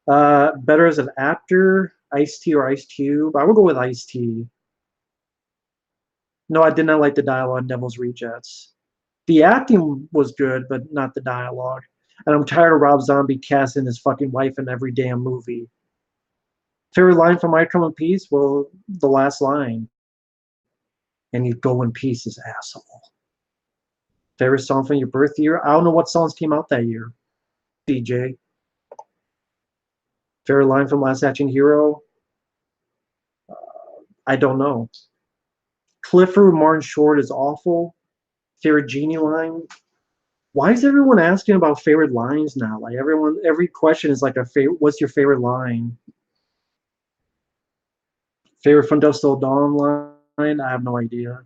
Better as an actor, Ice-T or Ice Cube? I would go with Ice-T. No, I did not like the dialogue in Devil's Rejects. The acting was good, but not the dialogue. And I'm tired of Rob Zombie casting his fucking wife in every damn movie. Favorite line from I Come in Peace? Well, the last line. And you go in pieces, asshole. Favorite song from your birth year? I don't know what songs came out that year. DJ. Favorite line from Last Action Hero? I don't know. Clifford Martin Short is awful. Favorite Genie line? Why is everyone asking about favorite lines now? Like every question is like a favorite. What's your favorite line? Favorite From Dusk Till Dawn line? I have no idea.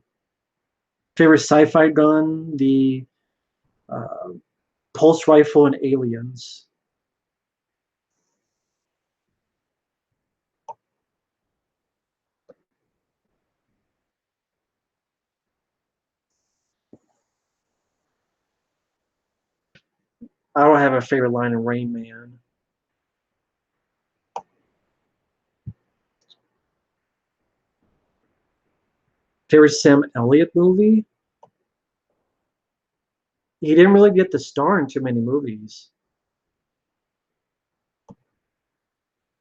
Favorite sci-fi gun? The uh, pulse rifle in Aliens. I don't have a favorite line in Rain Man. Favorite Sam Elliott movie? He didn't really get the star in too many movies.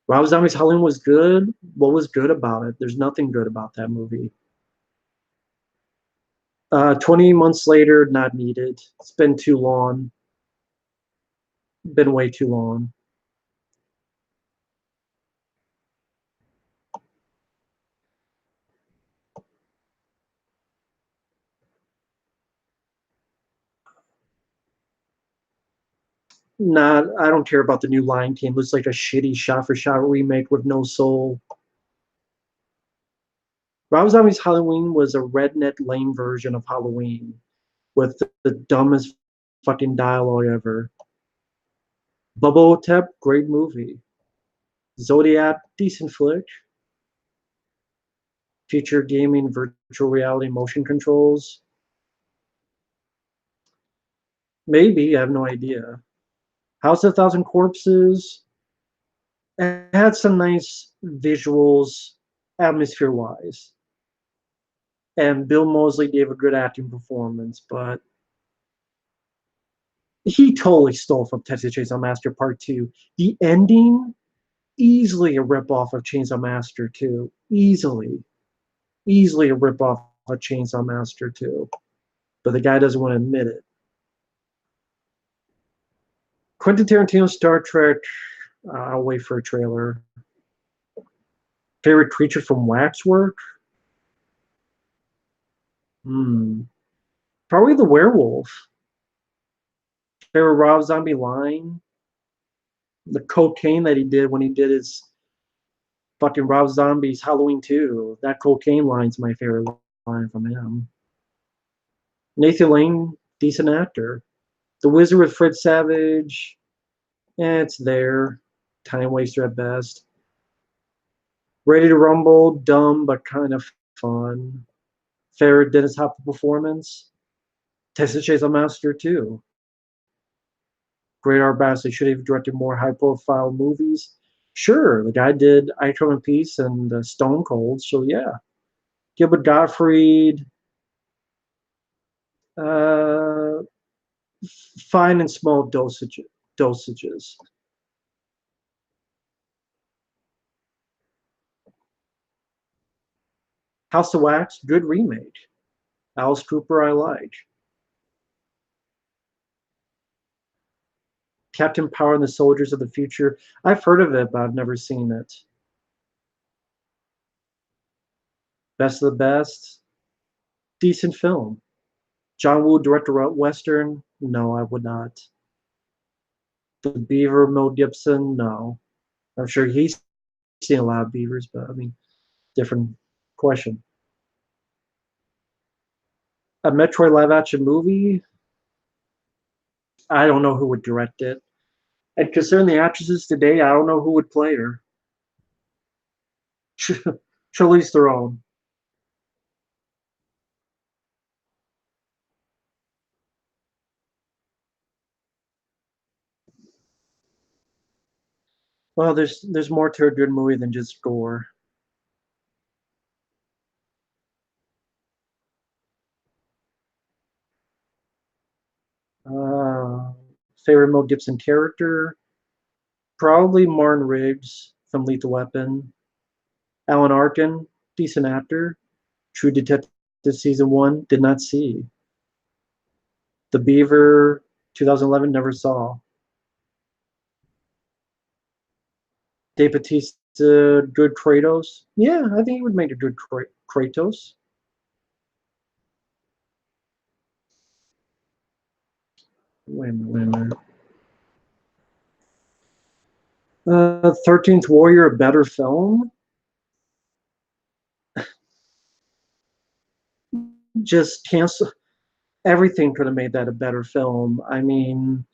Rob Zombie's Halloween was good. What was good about it? There's nothing good about that movie. 20 months later, not needed. It's been too long. Been way too long. Not. I don't care about the new Lion King. Looks like a shitty shot-for-shot remake with no soul. Rob Zombie's Halloween was a redneck lame version of Halloween with the dumbest fucking dialogue ever. Bubba Hotep, great movie. Zodiac, decent flick. Future gaming, virtual reality, motion controls. Maybe, I have no idea. House of a Thousand Corpses. It had some nice visuals, atmosphere wise. And Bill Moseley gave a good acting performance, but he totally stole from Texas Chainsaw Massacre Part 2. The ending, easily a ripoff of Chainsaw Massacre 2. Easily. Easily a ripoff of Chainsaw Massacre 2. But the guy doesn't want to admit it. Quentin Tarantino Star Trek. I'll wait for a trailer. Favorite creature from Waxwork? Hmm. Probably the werewolf. Favorite Rob Zombie line? The cocaine that he did when he did his fucking Rob Zombie's Halloween 2. That cocaine line's my favorite line from him. Nathan Lane, decent actor. The Wizard with Fred Savage, it's there. Time waster at best. Ready to Rumble, dumb but kind of fun. Favorite Dennis Hopper performance? Texas Chainsaw Massacre 2. Great Art Basset should have directed more high-profile movies. Sure, the guy did I Come in Peace and Stone Cold, so yeah. Gilbert Gottfried, uh, fine in small dosages. House of Wax, good remake. Alice Cooper, I like. Captain Power and the Soldiers of the Future, I've heard of it, but I've never seen it. Best of the Best, decent film. John Woo, director of Western, no, I would not. The Beaver, Mel Gibson, no. I'm sure he's seen a lot of beavers, but I mean, different question. A Metroid live action movie, I don't know who would direct it. And concerning the actresses today, I don't know who would play her. Charlize Theron. Well, there's more to a good movie than just gore. Uh, Favorite Mel Gibson character? Probably Martin Riggs from Lethal Weapon. Alan Arkin, decent actor. True Detective season one, did not see. The Beaver, 2011, never saw. Dave Bautista, good Kratos. Yeah, I think he would make a good Kratos. Wait a minute, wait a minute. 13th Warrior, a better film? Just cancel. Everything could have made that a better film. I mean,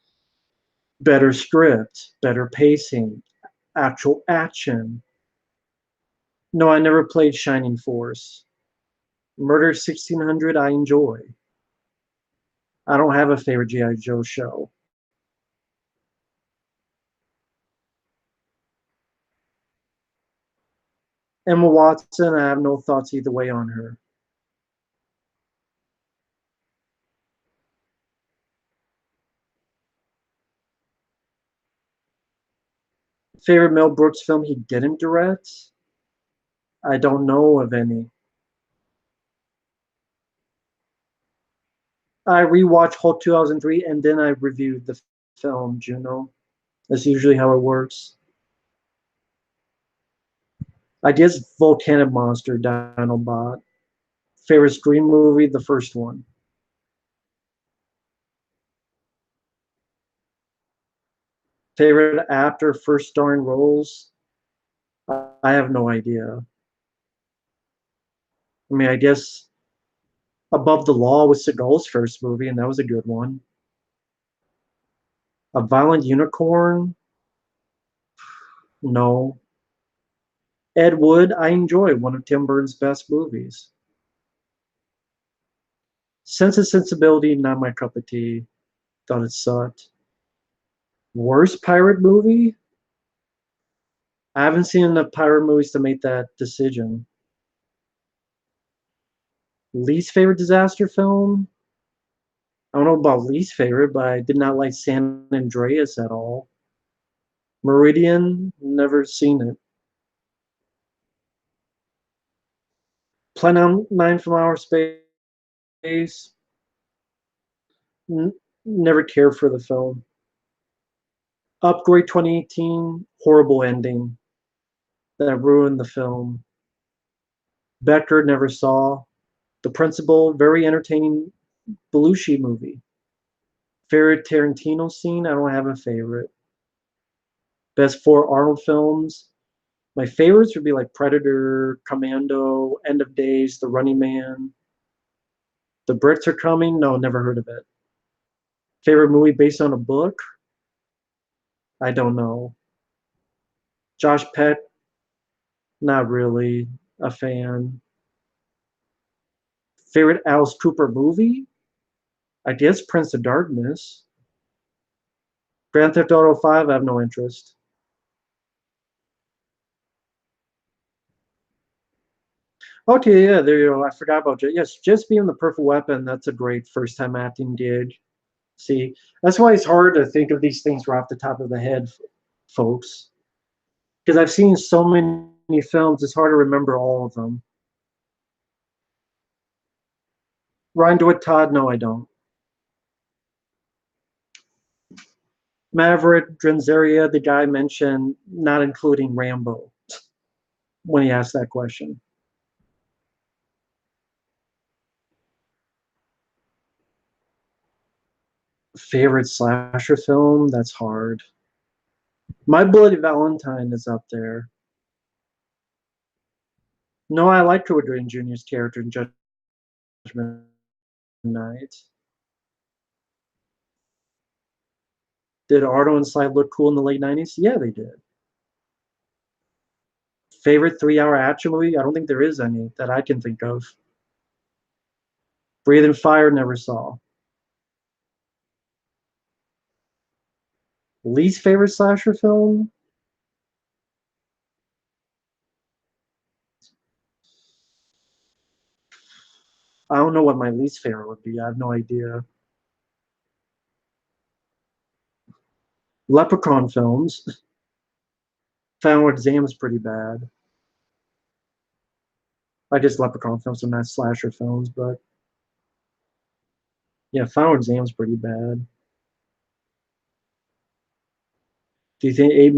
better script, better pacing, actual action. No, I never played Shining Force. Murder 1600, I enjoy. I don't have a favorite G.I. Joe show. Emma Watson, I have no thoughts either way on her. Favorite Mel Brooks film he didn't direct? I don't know of any. I rewatched Hulk 2003 and then I reviewed the film Juno. That's usually how it works. I guess Volcanic Monster, Dinobot. Favorite Scream movie, the first one. Favorite actor, first starring roles? I have no idea. I mean, I guess Above the Law was Seagal's first movie, and that was a good one. A Violent Unicorn? No. Ed Wood, I enjoy one of Tim Burton's best movies. Sense and Sensibility, not my cup of tea. Thought it sucked. Worst pirate movie? I haven't seen enough pirate movies to make that decision. Least favorite disaster film? I don't know about least favorite, but I did not like San Andreas at all. Meridian, never seen it. Planet 9 from Outer Space, n- never cared for the film. Upgrade 2018, horrible ending that ruined the film. Becker, never saw. The Principal, very entertaining Belushi movie. Favorite Tarantino scene, I don't have a favorite. Best four Arnold films, my favorites would be like Predator, Commando, End of Days, The Running Man. The Brits Are Coming, no, never heard of it. Favorite movie based on a book, I don't know. Josh Peck, not really a fan. Favorite Alice Cooper movie, I guess Prince of Darkness. Grand Theft Auto 5, I have no interest. Okay, yeah, there you go. I forgot about yes, just being the perfect weapon. That's a great first time acting gig. See, that's why it's hard to think of these things right off the top of the head, folks. Because I've seen so many films, it's hard to remember all of them. Ryan DeWitt Todd, no, I don't. Maverick Drenzeria, the guy mentioned, not including Rambo when he asked that question. Favorite slasher film? That's hard. My Bloody Valentine is up there. No, I like Cuba Gooding Jr.'s character in Judgment Night. Did Ardo and Sly look cool in the late 90s? Yeah, they did. Favorite 3 hour action movie? I don't think there is any that I can think of. Breathing Fire, never saw. Least favorite slasher film? I don't know what my least favorite would be. I have no idea. Leprechaun films. Final Exam is pretty bad. I guess Leprechaun films are not slasher films, but yeah, Final Exam is pretty bad. Do you think 8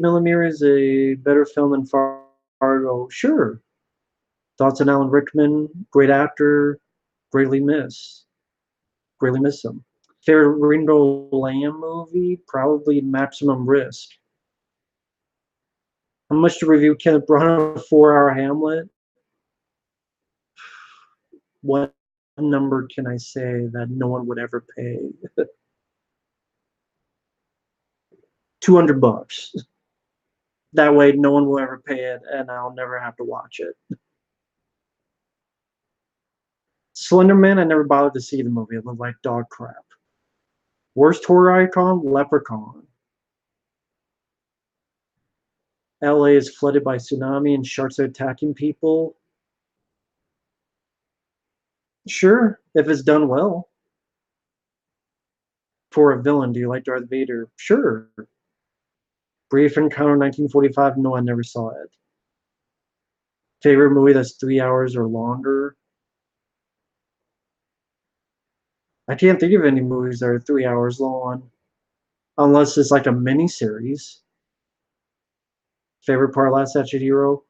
millimeter is a better film than Fargo? Sure. Thoughts on Alan Rickman? Great actor. Greatly miss. Greatly miss him. Favorite Ringo Lamb movie? Probably Maximum Risk. How much to review Kenneth Branagh 4-hour Hamlet? What number can I say that no one would ever pay? $200. That way, no one will ever pay it, and I'll never have to watch it. Slenderman, I never bothered to see the movie. It looked like dog crap. Worst horror icon? Leprechaun. LA is flooded by tsunami and sharks are attacking people. Sure, if it's done well. For a villain, do you like Darth Vader? Sure. Brief Encounter 1945? No, I never saw it. Favorite movie that's 3 hours or longer? I can't think of any movies that are 3 hours long, unless it's like a mini series. Favorite part, Last Action Hero?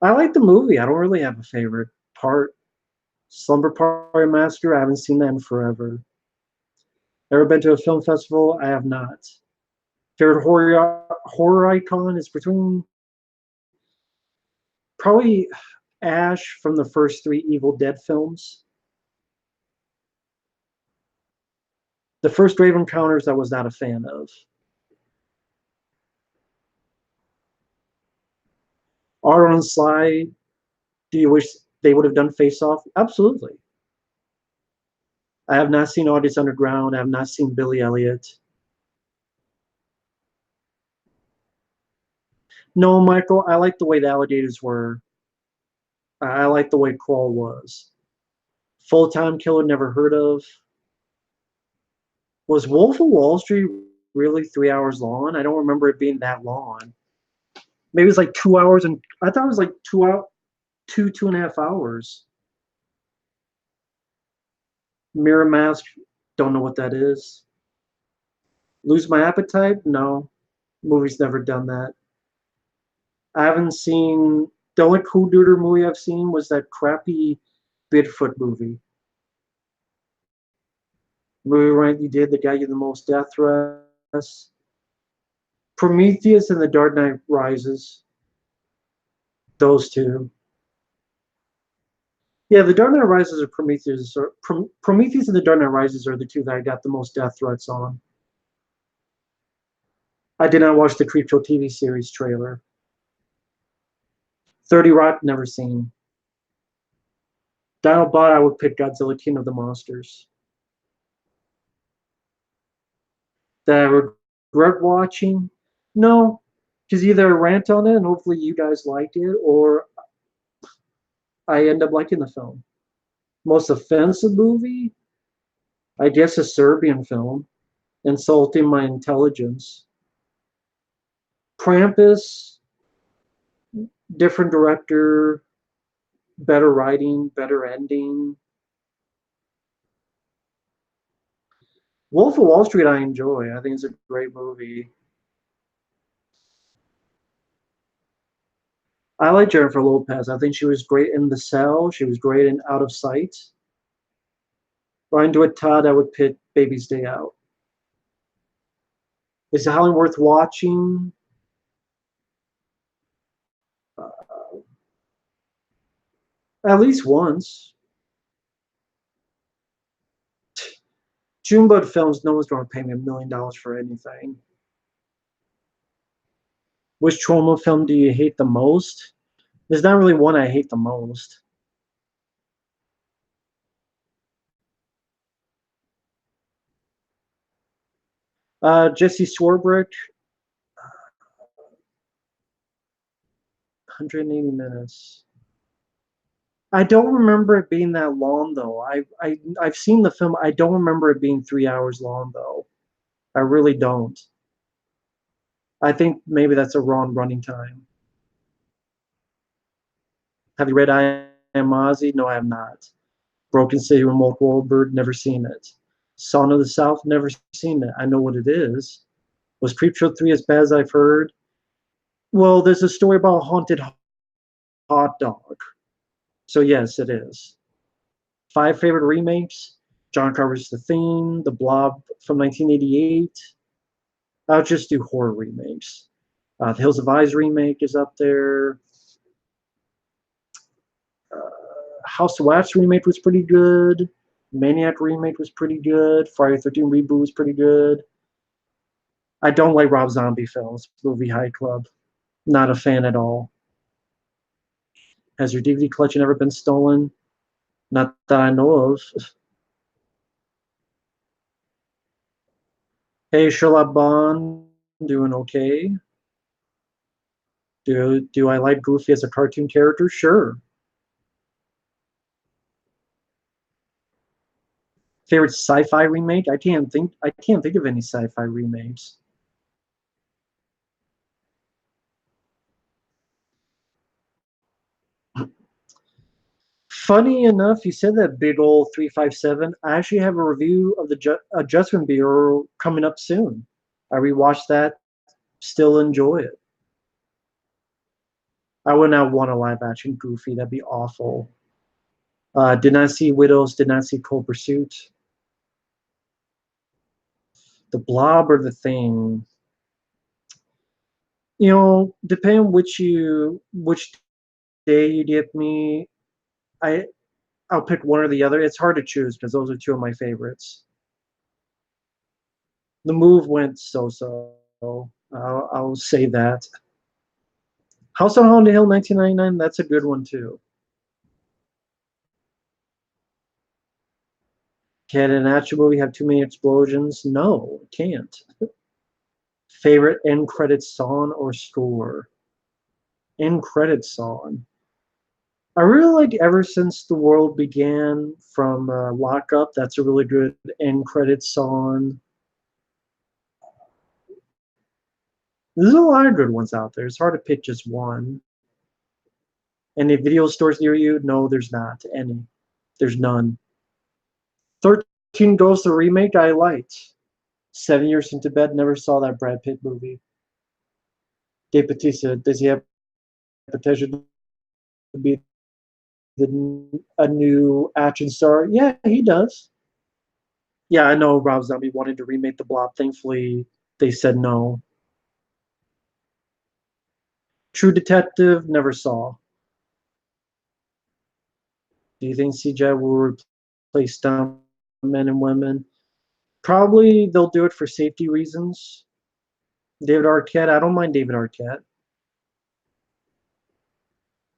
I like the movie. I don't really have a favorite part. Slumber Party Massacre? I haven't seen that in forever. Ever been to a film festival? I have not. Favorite horror icon is between probably Ash from the first three Evil Dead films. The first Grave Encounters I was not a fan of. Arnold and Sly, do you wish they would have done Face Off? Absolutely. I have not seen August Underground. I have not seen Billy Elliot. No, Michael, I like the way the alligators were. I like the way Crawl was. Full Time Killer, never heard of. Was Wolf of Wall Street really 3 hours long? I don't remember it being that long. Maybe it's like 2 hours, and I thought it was like 2.5 hours. Mirror Mask, don't know what that is. Lose My Appetite? No. Movie's never done that. I haven't seen the only Cool Duder movie I've seen was that crappy Bigfoot movie. Movie right you did that got you the most death threats. Prometheus and The Dark Knight Rises. Those two. Yeah, The Dark Knight Rises or Prometheus. Prometheus and The Dark Knight Rises are the two that I got the most death threats on. I did not watch the Creepshow TV series trailer. 30 Rock, never seen. Dinobot, I would pick Godzilla King of the Monsters. That I regret watching? No, because either I rant on it and hopefully you guys liked it, or I end up liking the film. Most offensive movie? I guess a Serbian film, insulting my intelligence. Krampus, different director, better writing, better ending. Wolf of Wall Street I enjoy. I think it's a great movie. I like Jennifer Lopez. I think she was great in The Cell. She was great in Out of Sight. Ryan DeWitt Todd, I would pick Baby's Day Out. Is Howling worth watching? At least once. Junebug Films, no one's going to pay me $1 million for anything. Which Troma film do you hate the most? There's not really one I hate the most. Jesse Swarbrick, 180 minutes. I don't remember it being that long though. I've seen the film. I don't remember it being 3 hours long though. I really don't. I think maybe that's a wrong running time. Have you read I Am Ozzy? No, I have not. Broken City with Mark Wahlberg, never seen it. Son of the South, never seen it. I know what it is. Was Creepshow 3 as bad as I've heard? Well, there's a story about a haunted hot dog. So yes, it is. 5 favorite remakes? John Carpenter's The Thing, The Blob from 1988. I'll just do horror remakes. The Hills of Eyes remake is up there. House of Wax remake was pretty good. Maniac remake was pretty good. Friday the 13th reboot was pretty good. I don't like Rob Zombie films. Movie High Club. Not a fan at all. Has your DVD collection ever been stolen? Not that I know of. Hey, Sherlock Bond, doing okay? Do I like Goofy as a cartoon character? Sure. Favorite sci-fi remake? I can't think of any sci-fi remakes. Funny enough, you said that big old 357. I actually have a review of the Adjustment Bureau coming up soon. I rewatched that, still enjoy it. I would not want a live action Goofy. That'd be awful. Did not see Widows, did not see Cold Pursuit. The Blob or The Thing. Depending which day you get me, I I'll pick one or the other. It's hard to choose because those are two of my favorites. The Move went so-so. I'll say that. House on Haunted Hill 1999, that's a good one too. Can an action movie have too many explosions? No, it can't. Favorite end credit song or score? End credit song. I really like Ever Since the World Began from Lock Up. That's a really good end credit song. There's a lot of good ones out there. It's hard to pick just one. Any video stores near you? No, there's not any. There's none. 13 Ghosts, the remake, I liked. 7 Years into Bed, never saw that Brad Pitt movie. Dave Bautista, does he have potential to be a new action star? Yeah, he does. Yeah, I know Rob Zombie wanted to remake The Blob. Thankfully, they said no. True Detective, never saw. Do you think CGI will replace stunt men and women? Probably they'll do it for safety reasons. David Arquette, I don't mind David Arquette.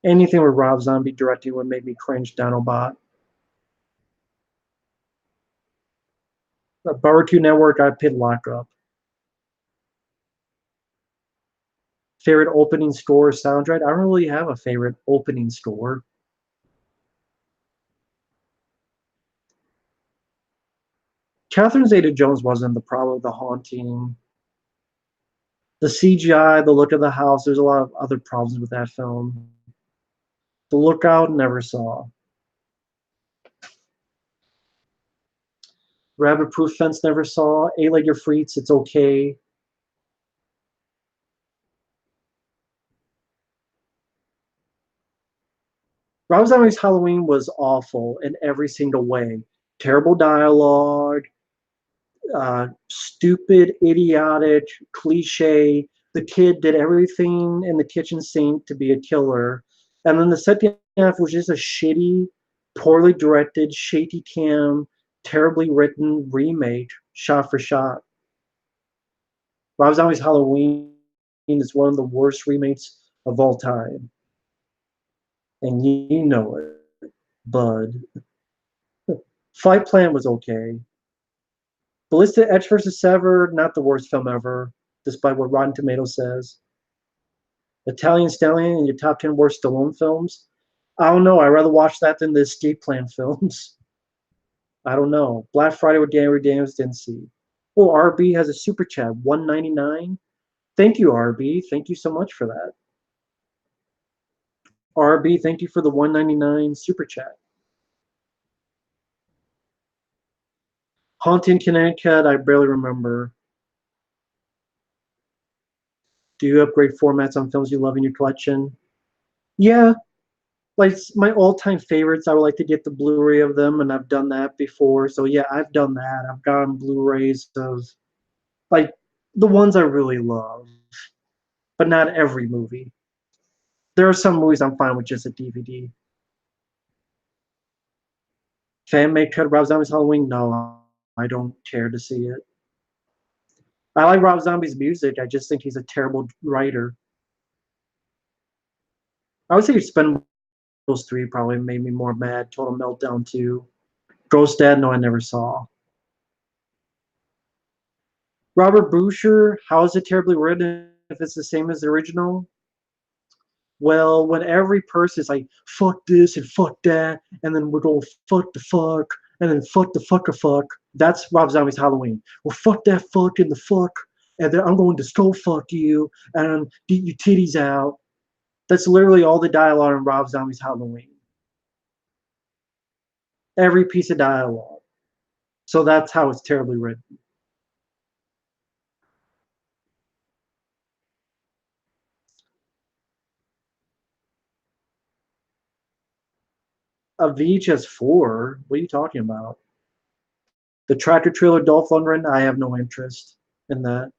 Anything with Rob Zombie directing would make me cringe down a bot. Barbecue Network, I picked Lock Up. Favorite opening score or soundtrack? I don't really have a favorite opening score. Catherine Zeta-Jones wasn't the problem with The Haunting. The CGI, the look of the house, there's a lot of other problems with that film. The Lookout, never saw. Rabbit Proof Fence, never saw. Eight-Legged Freaks, it's okay. Rob Zombie's Halloween was awful in every single way. Terrible dialogue, stupid, idiotic, cliche. The kid did everything in the kitchen sink to be a killer. And then the second half was just a shitty, poorly directed, shaky cam, terribly written remake, shot for shot. Rob Zombie's Halloween is one of the worst remakes of all time. And you know it, bud. Fight Plan was okay. Ballista Edge vs. Sever, not the worst film ever, despite what Rotten Tomatoes says. Italian Stallion in your top 10 worst Stallone films? I don't know. I'd rather watch that than the Escape Plan films. I don't know. Black Friday with Gary Daniels, didn't see. Oh, RB has a super chat, 199. Thank you, RB. Thank you so much for that. RB, thank you for the 199 super chat. Haunting Connecticut, I barely remember. Do you upgrade formats on films you love in your collection? Yeah, like my all-time favorites, I would like to get the Blu-ray of them, and I've done that before. So yeah, I've done that. I've gotten Blu-rays of like the ones I really love, but not every movie. There are some movies I'm fine with just a DVD. Fan made cut Rob Zombie's Halloween? No, I don't care to see it. I like Rob Zombie's music. I just think he's a terrible writer. I would say Expendables 3 probably made me more mad. Total Meltdown 2. Ghost Dad, no, I never saw. Robert Boucher, how is it terribly written if it's the same as the original? Well, when every person is like, fuck this and fuck that, and then we're going fuck the fuck, and then fuck the fuck a fuck, that's Rob Zombie's Halloween. Well, fuck that fuck and the fuck, and then I'm going to skull fuck you, and get your titties out. That's literally all the dialogue in Rob Zombie's Halloween. Every piece of dialogue. So that's how it's terribly written. A VHS 4? What are you talking about? The Tractor Trailer Dolph Lundgren? I have no interest in that.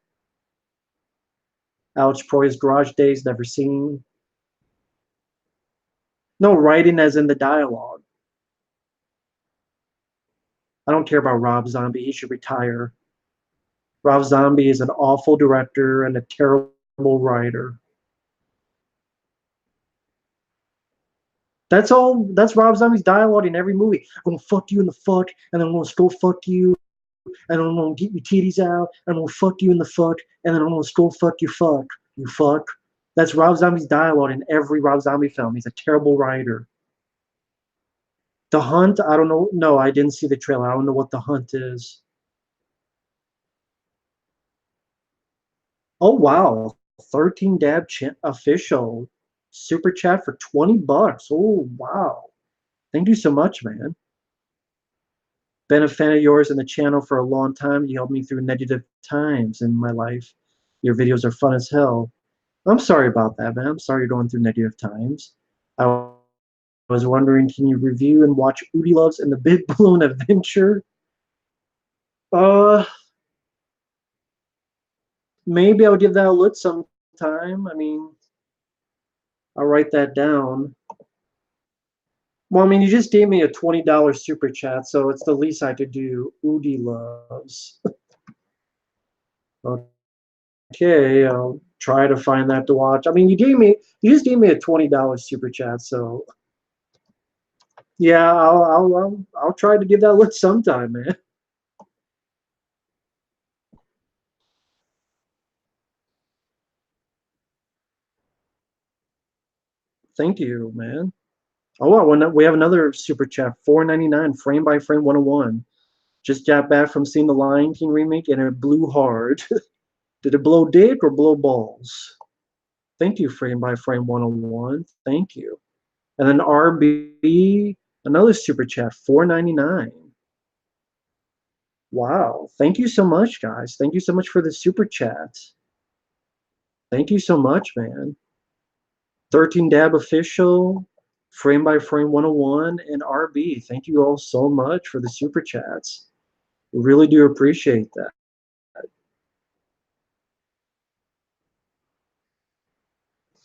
Alex Proyas Garage Days, never seen. No writing as in the dialogue. I don't care about Rob Zombie. He should retire. Rob Zombie is an awful director and a terrible writer. That's all. That's Rob Zombie's dialogue in every movie. I'm gonna fuck you in the fuck, and then I'm gonna still fuck you, and I'm gonna get your titties out, and I'm gonna fuck you in the fuck, and then I'm gonna still fuck you fuck. You fuck. That's Rob Zombie's dialogue in every Rob Zombie film. He's a terrible writer. The Hunt, I don't know. No, I didn't see the trailer. I don't know what The Hunt is. Oh wow, 13 Dab official super chat for 20 bucks. Oh wow. Thank you so much, man. Been a fan of yours and the channel for a long time. You helped me through negative times in my life. Your videos are fun as hell. I'm sorry about that, man. I'm sorry you're going through negative times. I was wondering, can you review and watch Udi Loves and the Big Balloon Adventure? Uh, maybe I'll give that a look sometime. I mean, I'll write that down. Well, I mean, you just gave me a $20 super chat, so it's the least I could do. Udi Loves. Okay, I'll try to find that to watch. I mean, you just gave me a $20 super chat, so yeah, I'll try to give that a look sometime, man. Thank you, man. Oh, wow, we have another super chat, 4.99, frame by frame 101. Just got back from seeing the Lion King remake, and it blew hard. Did it blow dick or blow balls? Thank you, frame by frame 101. Thank you. And then RB, another super chat, 4.99. Wow. Thank you so much, guys. Thank you so much for the super chat. Thank you so much, man. 13 Dab Official, Frame by Frame 101, and RB. Thank you all so much for the super chats. We really do appreciate that.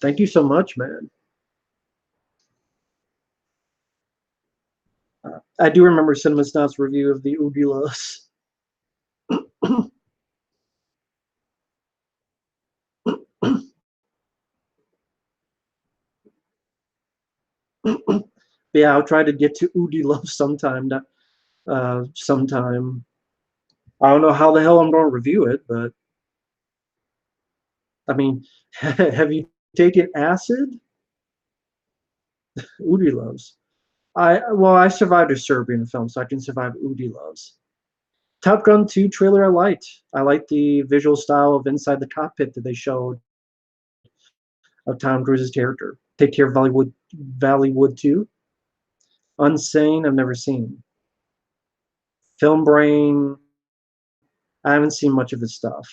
Thank you so much, man. I do remember Cinema Snob's review of the Ubulas. Yeah, I'll try to get to Udi Love sometime. Sometime. I don't know how the hell I'm going to review it, but I mean, have you taken acid? Udi Loves. I survived a Serbian film, so I can survive Udi Loves. Top Gun 2 trailer I liked. I liked the visual style of inside the cockpit that they showed of Tom Cruise's character. Take Care of Valleywood 2. Unsane, I've never seen. Film Brain, I haven't seen much of his stuff.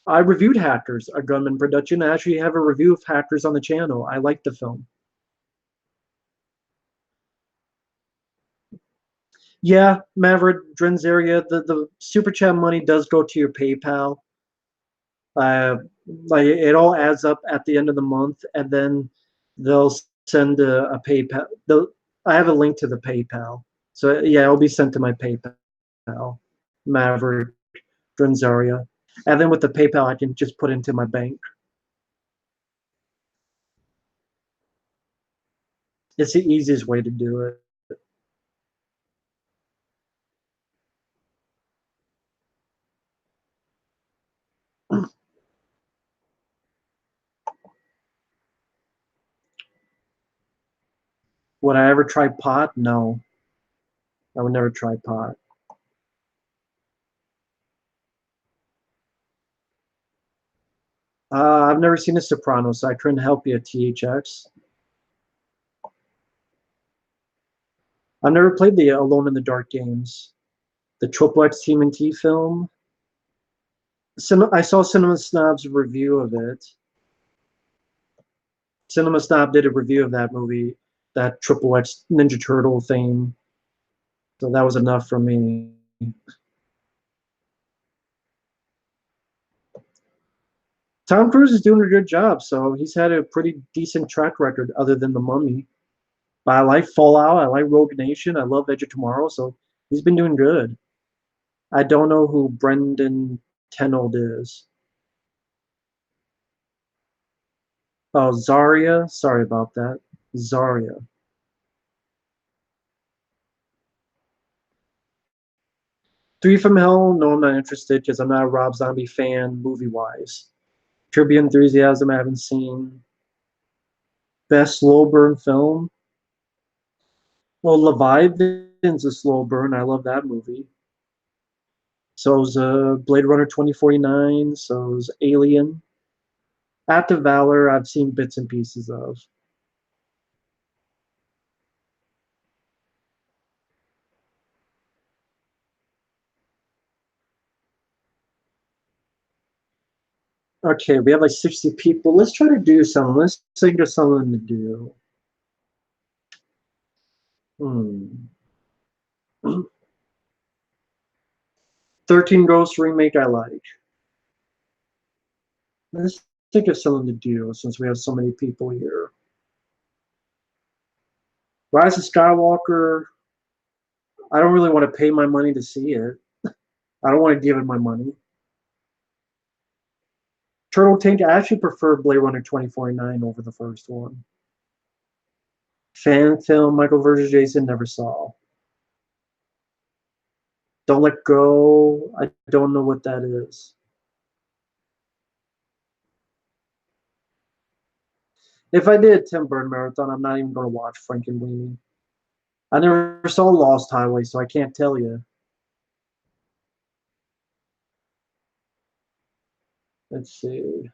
I reviewed Hackers, a Gunman production. I actually have a review of Hackers on the channel. I like the film. Yeah, Maverick Drenzaria, the super chat money does go to your PayPal. Uh, like it all adds up at the end of the month, and then they'll send a PayPal. I have a link to the PayPal, so yeah, it'll be sent to my PayPal, Maverick Drenzaria, and then with the PayPal, I can just put into my bank. It's the easiest way to do it. Would I ever try pot? No, I would never try pot. I've never seen The Sopranos, so I couldn't help you at THX. I've never played the Alone in the Dark games. The Triple X TMNT film. I saw Cinema Snob's review of it. Cinema Snob did a review of that movie, that Triple X Ninja Turtle thing. So that was enough for me. Tom Cruise is doing a good job, so he's had a pretty decent track record other than The Mummy. But I like Fallout, I like Rogue Nation, I love Edge of Tomorrow, so he's been doing good. I don't know who Brendan Tenold is. Oh, Zarya. Sorry about that. Zarya. Three from Hell. No, I'm not interested because I'm not a Rob Zombie fan movie wise. Curb Your Enthusiasm. I haven't seen. Best slow burn film. Well, Leviathan's a slow burn. I love that movie. So is Blade Runner 2049. So is Alien. Act of Valor. I've seen bits and pieces of. Okay, we have like 60 people. Let's try to do something. Let's think of something to do. Hmm. 13 Ghosts remake I like. Let's think of something to do since we have so many people here. Rise of Skywalker. I don't really want to pay my money to see it. I don't want to give it my money. Turtle Tank. I actually prefer Blade Runner 2049 over the first one. Fan film. Michael versus Jason. Never saw. Don't Let Go. I don't know what that is. If I did Tim Burton marathon, I'm not even going to watch Frankenweenie. I never saw Lost Highway, so I can't tell you. Let's see.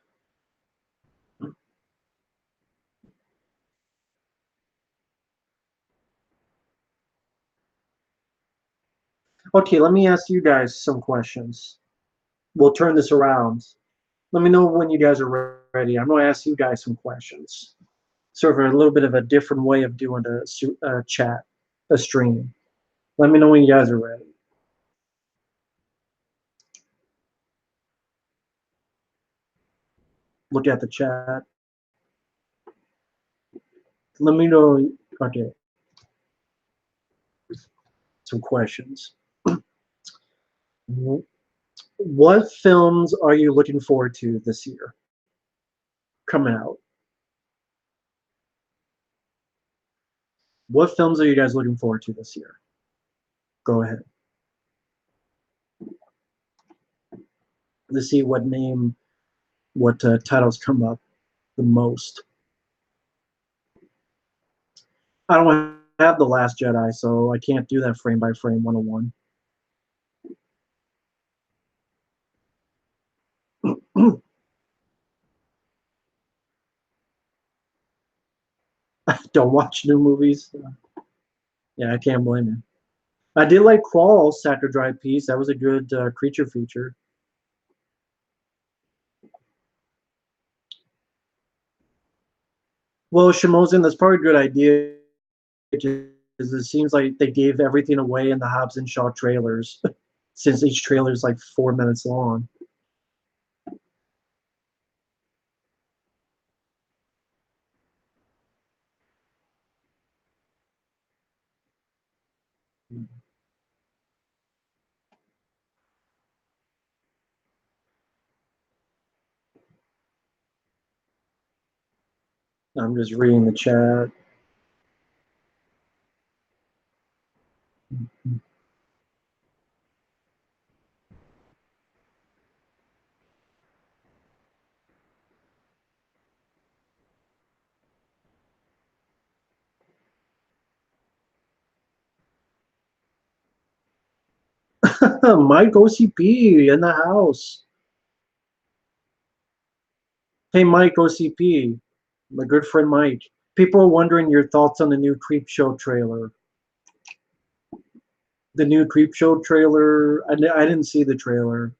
Okay, let me ask you guys some questions. We'll turn this around. Let me know when you guys are ready. I'm going to ask you guys some questions. Sort of a little bit of a different way of doing a chat, a stream. Let me know when you guys are ready. Look at the chat. Let me know. Okay, some questions. What films are you looking forward to this year coming out? What films are you guys looking forward to this year? Go ahead. Let's see what titles come up the most. I don't have The Last Jedi, so I can't do that frame by frame 101. Don't watch new movies. Yeah, I can't blame you. I did like Crawl, Sacrifice Piece. That was a good creature feature. Well, Shamozen, that's probably a good idea. Because it seems like they gave everything away in the Hobbs and Shaw trailers, since each trailer is like 4 minutes long. I'm just reading the chat. Mike OCP in the house. Hey, Mike OCP, my good friend Mike. People are wondering your thoughts on the new Creep Show trailer. The new Creep Show trailer, I didn't see the trailer.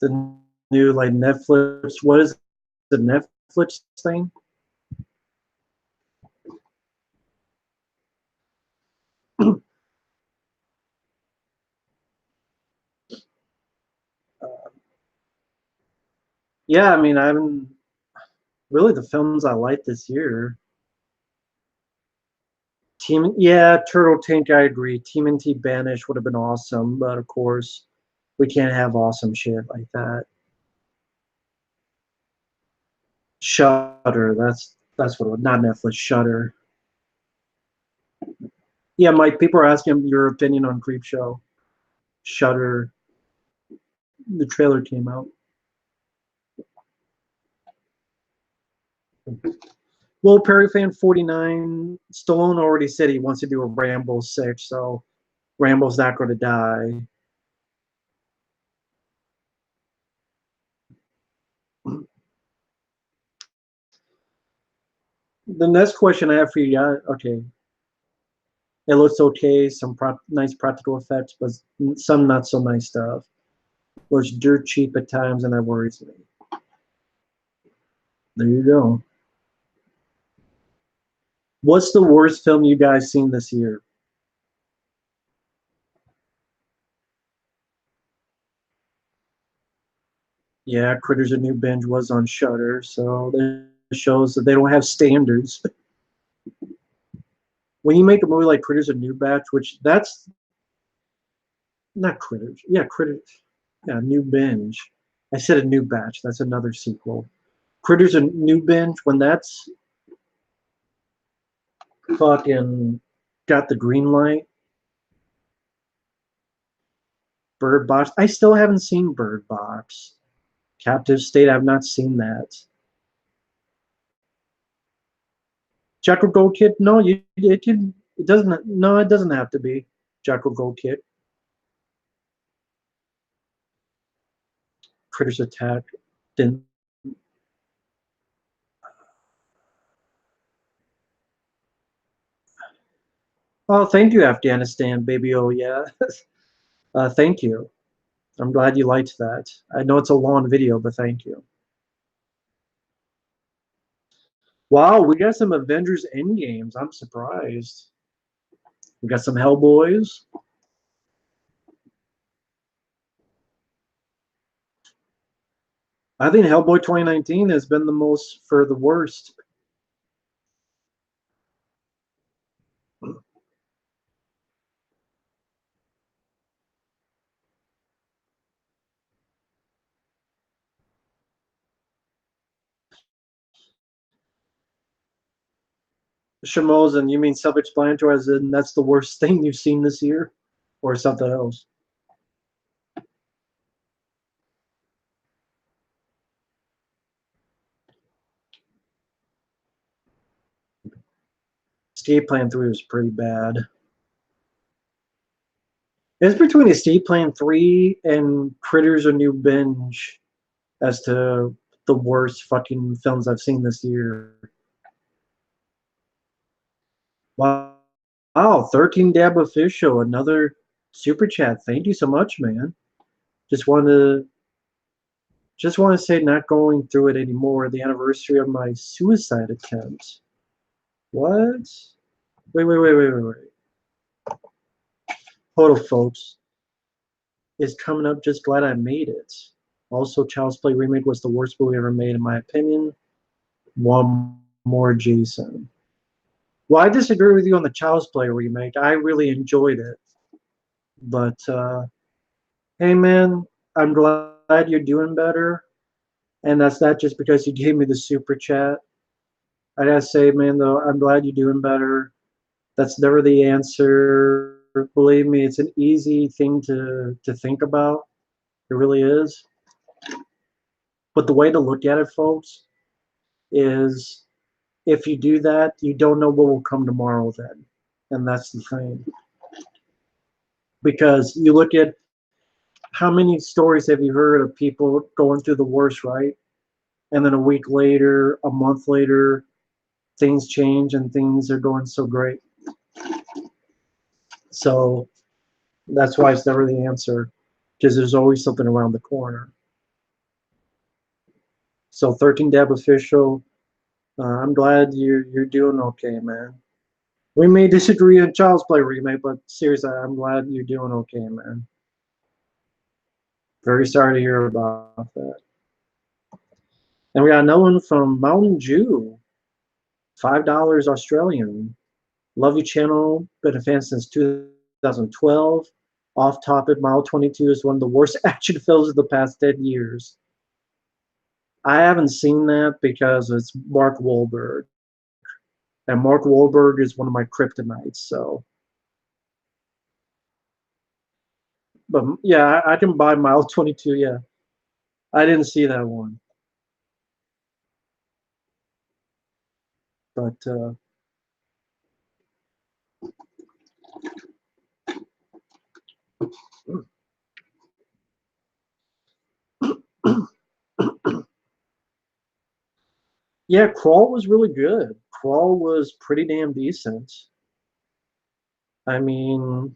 The new like Netflix, what is the Netflix thing? Yeah, I mean, I haven't really the films I liked this year. Yeah, Turtle Tank, I agree. TMNT Banish would have been awesome, but of course, we can't have awesome shit like that. Shutter, that's what it was, not Netflix, Shutter. Yeah, Mike, people are asking your opinion on Creep Show. Shutter, the trailer came out. Well, Perry fan 49, Stallone already said he wants to do a Rambo 6, so Rambo's not going to die. The next question I have for you, yeah, okay. It looks okay, some nice practical effects, but some not so nice stuff. Looks dirt cheap at times, and that worries me. There you go. What's the worst film you guys seen this year? Yeah, Critters: A New Binge was on Shutter, so that shows that they don't have standards. When you make a movie like Critters: A New Batch, which that's not Critters, yeah, Critters, yeah, New Binge. I said a new batch. That's another sequel. Critters: A New Binge. When that's fucking got the green light. Bird Box. I still haven't seen Bird Box. Captive State. I've not seen that. Jackal Gold Kid. No, it can. It doesn't. No, it doesn't have to be Jackal Gold Kid. Critters Attack. Didn't. Oh, thank you, Afghanistan, baby. Oh yeah. Thank you. I'm glad you liked that. I know it's a long video, but thank you. Wow, we got some Avengers Endgames. I'm surprised. We got some Hellboys. I think Hellboy 2019 has been the most for the worst. Shamozen, you mean self-explanatory as in that's the worst thing you've seen this year? Or something else? Escape Plan 3 was pretty bad. It's between Escape Plan 3 and Critters: A New Binge as to the worst fucking films I've seen this year. Wow. Wow, 13 Dab Official, another super chat. Thank you so much, man. Just want to say not going through it anymore. The anniversary of my suicide attempt. What? Wait. Hold on, folks. It's coming up. Just glad I made it. Also, Child's Play remake was the worst movie ever made, in my opinion. One more, Jason. Well, I disagree with you on the Child's Play remake. I really enjoyed it. But, hey, man, I'm glad you're doing better. And that's not just because you gave me the super chat. I gotta say, man, though, I'm glad you're doing better. That's never the answer. Believe me, it's an easy thing to think about. It really is. But the way to look at it, folks, is if you do that, you don't know what will come tomorrow then. And that's the thing. Because you look at how many stories have you heard of people going through the worst, right? And then a week later, a month later, things change and things are going so great. So that's why it's never the answer, because there's always something around the corner. So 13 Dab official, I'm glad you're doing okay, man. We may disagree on Child's Play remake, but seriously, I'm glad you're doing okay, man. Very sorry to hear about that. And we got another one from Mountain Jew, $5 Australian. Love your channel, been a fan since 2012. Off topic, Mile 22 is one of the worst action films of the past 10 years. I haven't seen that because it's Mark Wahlberg. And Mark Wahlberg is one of my kryptonites, so. But yeah, I can buy Mile 22, yeah. I didn't see that one. But, yeah, Crawl was really good. Crawl was pretty damn decent. I mean,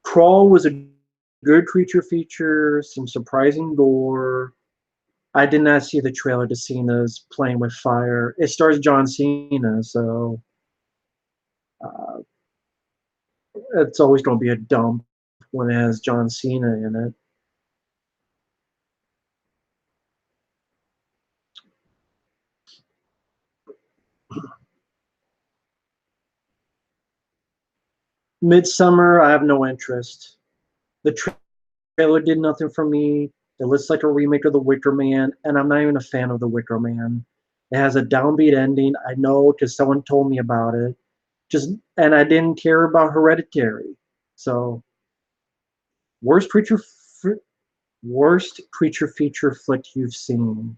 Crawl was a good creature feature, some surprising gore. I did not see the trailer to Cena's playing with fire. It stars John Cena, so uh, it's always going to be a dump when it has John Cena in it. Midsummer, I have no interest. The trailer did nothing for me. It looks like a remake of The Wicker Man, and I'm not even a fan of The Wicker Man. It has a downbeat ending. I know because someone told me about it. And I didn't care about Hereditary. So worst creature worst creature feature flick you've seen.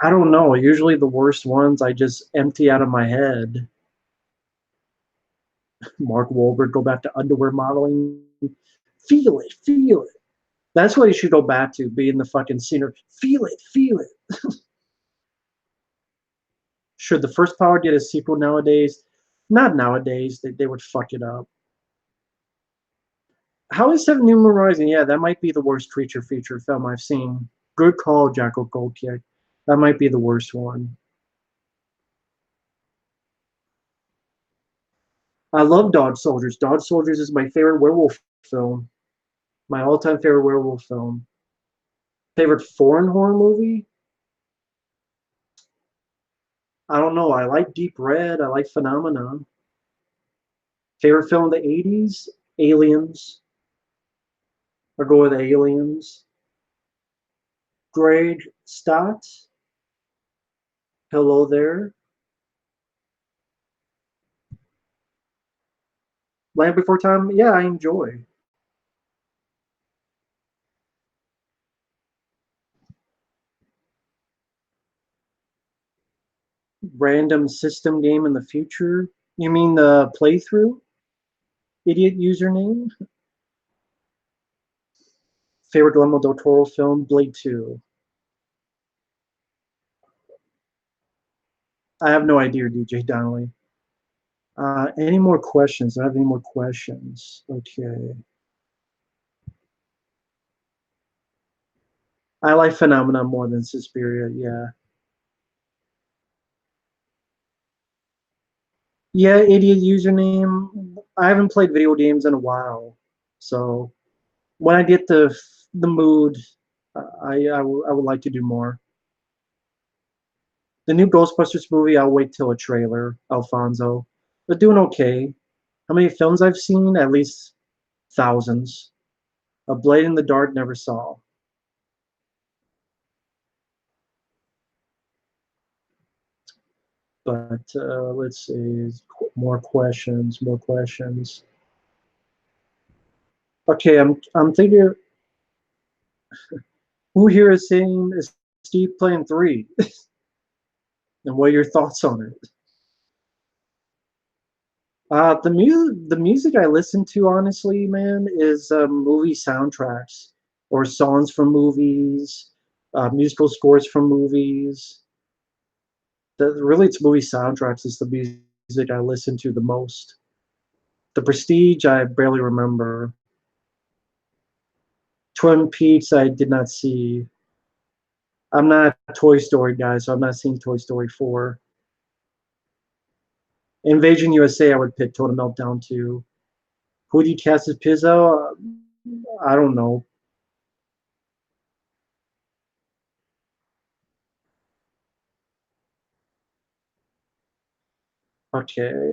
I don't know. Usually the worst ones I just empty out of my head. Mark Wahlberg, go back to underwear modeling. Feel it, feel it. That's what he should go back to, being the fucking singer. Feel it, feel it. Should the first Power get a sequel nowadays? Not nowadays. They would fuck it up. How is Seven New Moon Rising? Yeah, that might be the worst creature feature film I've seen. Good call, Jackal Goldkick. That might be the worst one. I love Dog Soldiers. Dog Soldiers is my favorite werewolf film. My all-time favorite werewolf film. Favorite foreign horror movie? I don't know. I like Deep Red. I like Phenomenon. Favorite film of the 80s? Aliens. I'll go with Aliens. Greg Stott. Hello there. Land Before Time. Yeah, I enjoy. Random system game in the future. You mean the playthrough? Idiot username? Favorite Guillermo del Toro film? Blade 2. I have no idea, DJ Donnelly. Any more questions? Do I have any more questions? Okay. I like Phenomena more than Suspiria. Yeah, yeah. Idiot username. I haven't played video games in a while, so when I get the mood, I would like to do more. The new Ghostbusters movie, I'll wait till a trailer. Alfonso, but doing okay. How many films I've seen? At least thousands. A Blade in the Dark never saw. But let's see, more questions, more questions. Okay, I'm thinking, who here is saying is Steve playing three, and what are your thoughts on it? The music I listen to, honestly, man, is movie soundtracks or songs from movies, musical scores from movies. Really, it's movie soundtracks is the music I listen to the most. The Prestige, I barely remember. Twin Peaks, I did not see. I'm not a Toy Story guy, so I'm not seeing Toy Story 4. Invasion USA, I would pick Total Meltdown 2. Who do you cast as Pizzo? I don't know. Okay.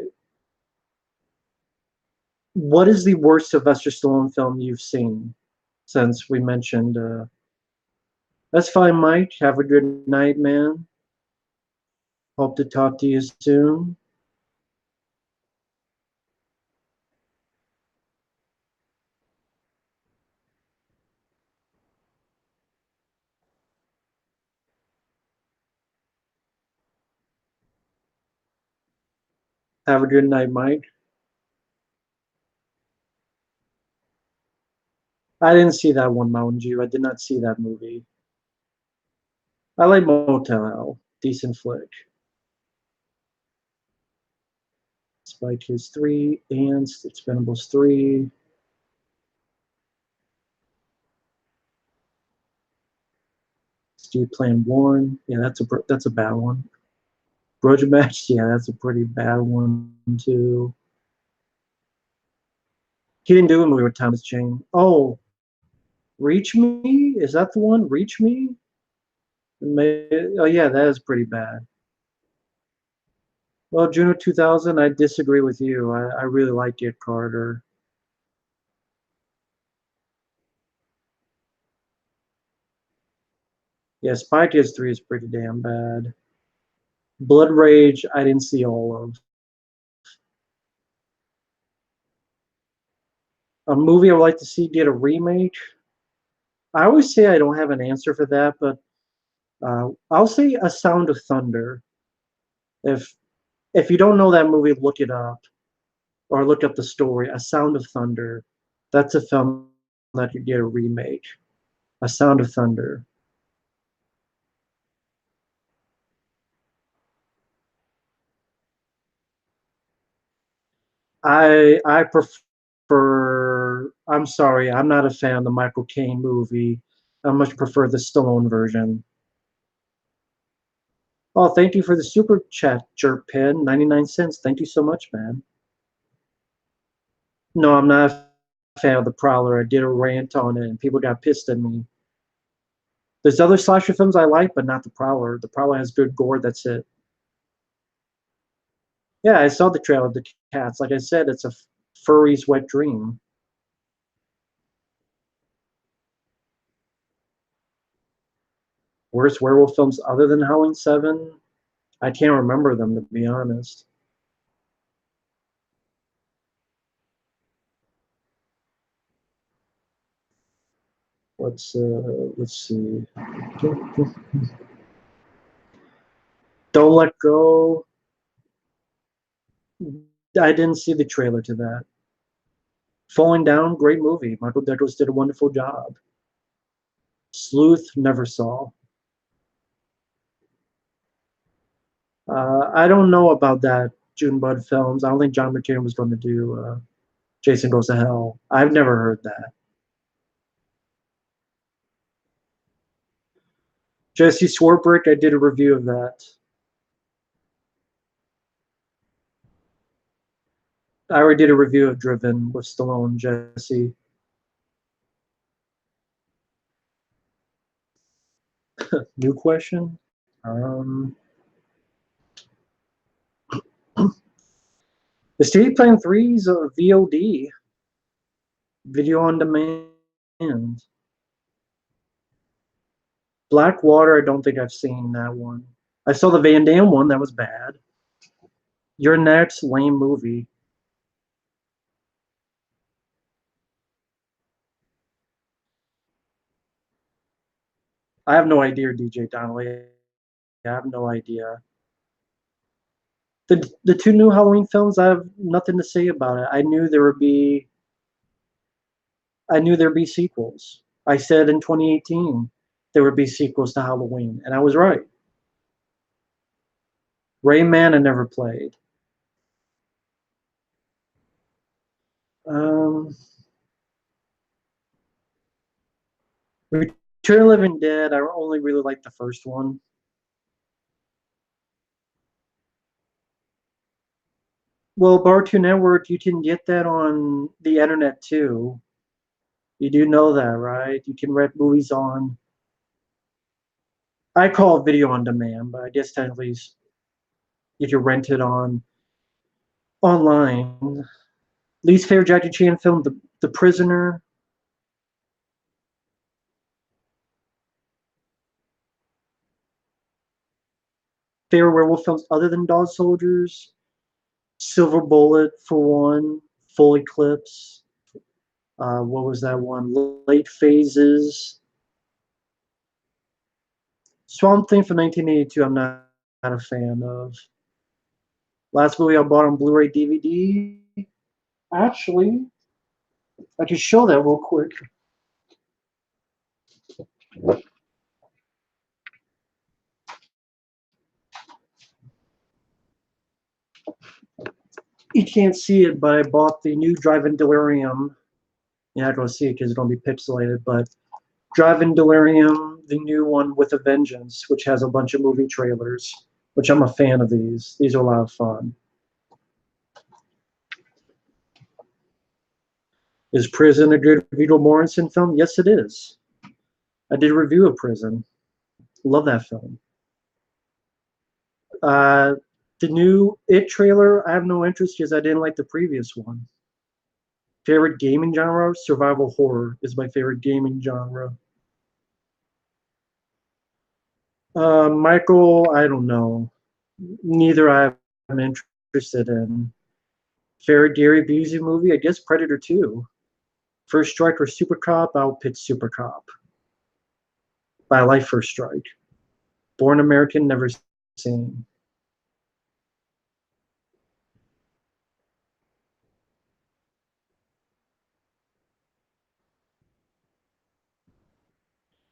What is the worst Sylvester Stallone film you've seen? Since we mentioned, that's fine, Mike. Have a good night, man. Hope to talk to you soon. Have a good night, Mike. I didn't see that one, Mountain Dew. I did not see that movie. I like Motel Hell. Decent flick. Spy Kids 3, Ants, Expendables 3, Steve Plan 1. Yeah, that's a bad one. Grudge Match, yeah, that's a pretty bad one too. He didn't do a movie with Thomas Jane. Oh, Reach Me? Is that the one? Reach Me? Oh yeah, that is pretty bad. Well, Juno 2000, I disagree with you. I really like Get Carter. Yeah, Spy Kids 3 is pretty damn bad. Blood Rage, I didn't see all of. A movie I would like to see get a remake. I always say I don't have an answer for that, but I'll say A Sound of Thunder. If if you don't know that movie, look it up or look up the story. A Sound of Thunder. That's a film that could get a remake. A Sound of Thunder. I prefer. I'm sorry, I'm not a fan of the Michael Caine movie. I much prefer the Stallone version. Oh, thank you for the super chat, Jerk Pen. 99 cents. Thank you so much, man. No, I'm not a fan of the Prowler. I did a rant on it, and people got pissed at me. There's other slasher films I like, but not the Prowler. The Prowler has good gore. That's it. Yeah, I saw the trailer of the cats. Like I said, it's a furry's wet dream. Worst werewolf films other than Howling 7? I can't remember them, to be honest. Let's see. Don't Let Go. I didn't see the trailer to that. Falling Down, great movie. Michael Douglas did a wonderful job. Sleuth, never saw. I don't know about that June Bud films. I don't think John McCain was going to do Jason Goes to Hell. I've never heard that. Jesse Swarbrick, I did a review of that. I already did a review of Driven with Stallone, Jesse. New question? Estate Plan 3's a VOD, video on demand. Blackwater, I don't think I've seen that one. I saw the Van Damme one, that was bad. Your Next, lame movie. I have no idea, DJ Donnelly. I have no idea. The two new Halloween films, I have nothing to say about it. I knew there'd be sequels. I said in 2018 there would be sequels to Halloween, and I was right. Rayman I never played. Um, Return of the Living Dead, I only really like the first one. Well, Cartoon Network, you can get that on the internet too. You do know that, right? You can rent movies on. I call it video on demand, but I guess technically you can rent it on online. Least favorite Jackie Chan film, The Prisoner. Favorite werewolf films other than Dog Soldiers. Silver Bullet for one. Full Eclipse. What was that one? Late Phases. Swamp Thing from 1982. I'm not a fan of. Last movie I bought on Blu-ray DVD. Actually, I can show that real quick. You can't see it, but I bought the new Drive-In Delirium. You're not going to see it because it's going to be pixelated, but Drive-In Delirium, the new one with a Vengeance, which has a bunch of movie trailers, which I'm a fan of these. These are a lot of fun. Is Prison a good Viggo Mortensen film? Yes, it is. I did a review of Prison. Love that film. The new It trailer, I have no interest because I didn't like the previous one. Favorite gaming genre? Survival horror is my favorite gaming genre. Michael, I don't know. Neither I'm interested in. Favorite Gary Busey movie? I guess Predator 2. First Strike or Super Cop? I'll pick Super Cop. But I like First Strike. Born American, never seen.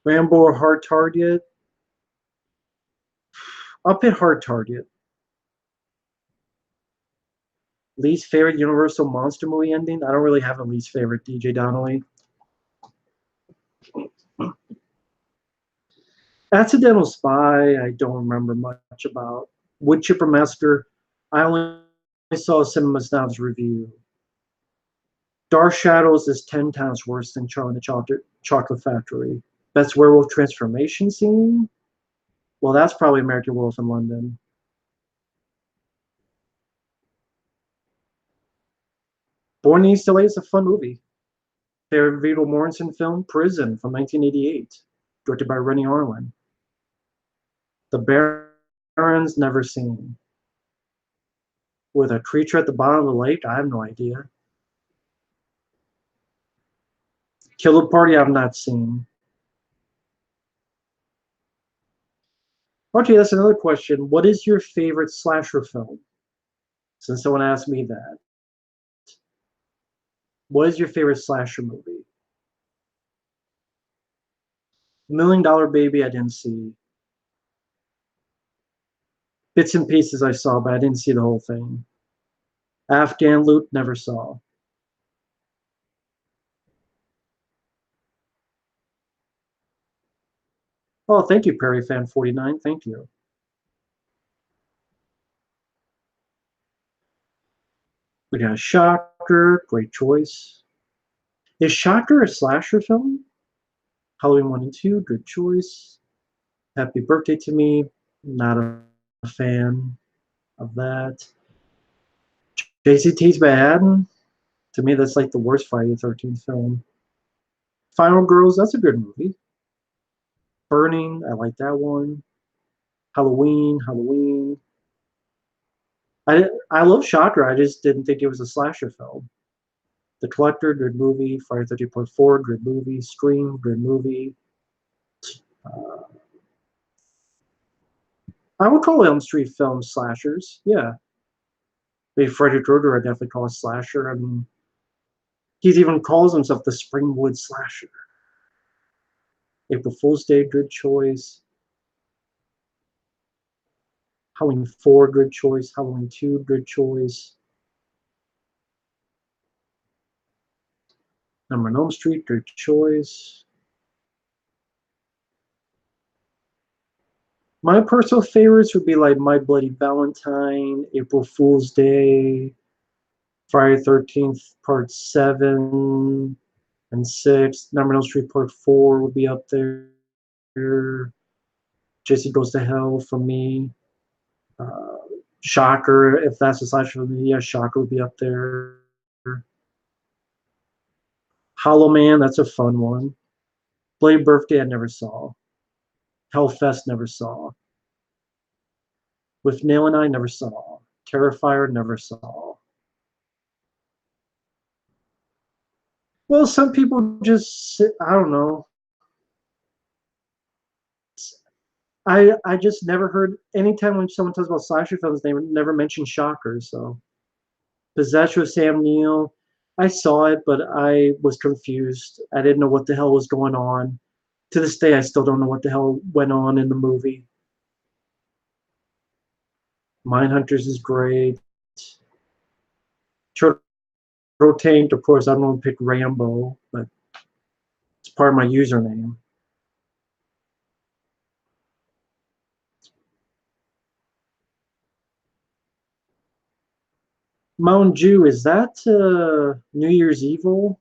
Rambo or Hard Target? I'll pick Hard Target. Least favorite Universal Monster movie ending? I don't really have a least favorite, DJ Donnelly. Accidental Spy, I don't remember much about. Wood Chipper Master, I only saw Cinema Snob's review. Dark Shadows is 10 times worse than Charlie and the Chocolate Factory. Best werewolf transformation scene? Well, that's probably American Werewolf in London. Born in East LA is a fun movie. Favorite Viggo Mortensen film? Prison from 1988, directed by Rennie Harlin. The Barons, never seen. With a creature at the bottom of the lake? I have no idea. Killer Party, I've not seen. Okay, that's another question. What is your favorite slasher film? Since someone asked me that. What is your favorite slasher movie? Million Dollar Baby, I didn't see. Bits and pieces I saw, but I didn't see the whole thing. Afghan Loot, never saw. Oh, thank you, Perry Fan 49. Thank you. We got Shocker. Great choice. Is Shocker a slasher film? Halloween 1 and 2. Good choice. Happy Birthday to Me. Not a fan of that. JCT's bad. To me, that's like the worst Friday the 13th film. Final Girls, that's a good movie. Burning, I like that one. Halloween. I love Shocker. I just didn't think it was a slasher film. The Collector, good movie. Friday 13.4, good movie. Scream, good movie. Uh, I would call Elm Street films slashers. Yeah. Maybe Freddy Krueger, I definitely call a slasher. I mean, he even calls himself the Springwood Slasher. April Fool's Day, good choice. Halloween 4, good choice. Halloween 2, good choice. Number on Elm Street, good choice. My personal favorites would be like My Bloody Valentine, April Fool's Day, Friday 13th Part 7 and 6. Number on Elm Street Part 4 would be up there. Jesse Goes to Hell for me. Uh, Shocker, if that's a slasher for me, yeah, Shocker would be up there. Hollow Man, that's a fun one. Blade Birthday, I never saw. Hellfest, never saw. With Nail and I, never saw. Terrifier, never saw. Well, some people just, I don't know. I just never heard, anytime when someone talks about slasher films, they never mention Shocker. So, Possession with Sam Neill, I saw it, but I was confused. I didn't know what the hell was going on. To this day, I still don't know what the hell went on in the movie. Mindhunters is great. Turtle Tank, of course, I'm going to pick Rambo, but it's part of my username. Mountain Dew, is that New Year's Evil?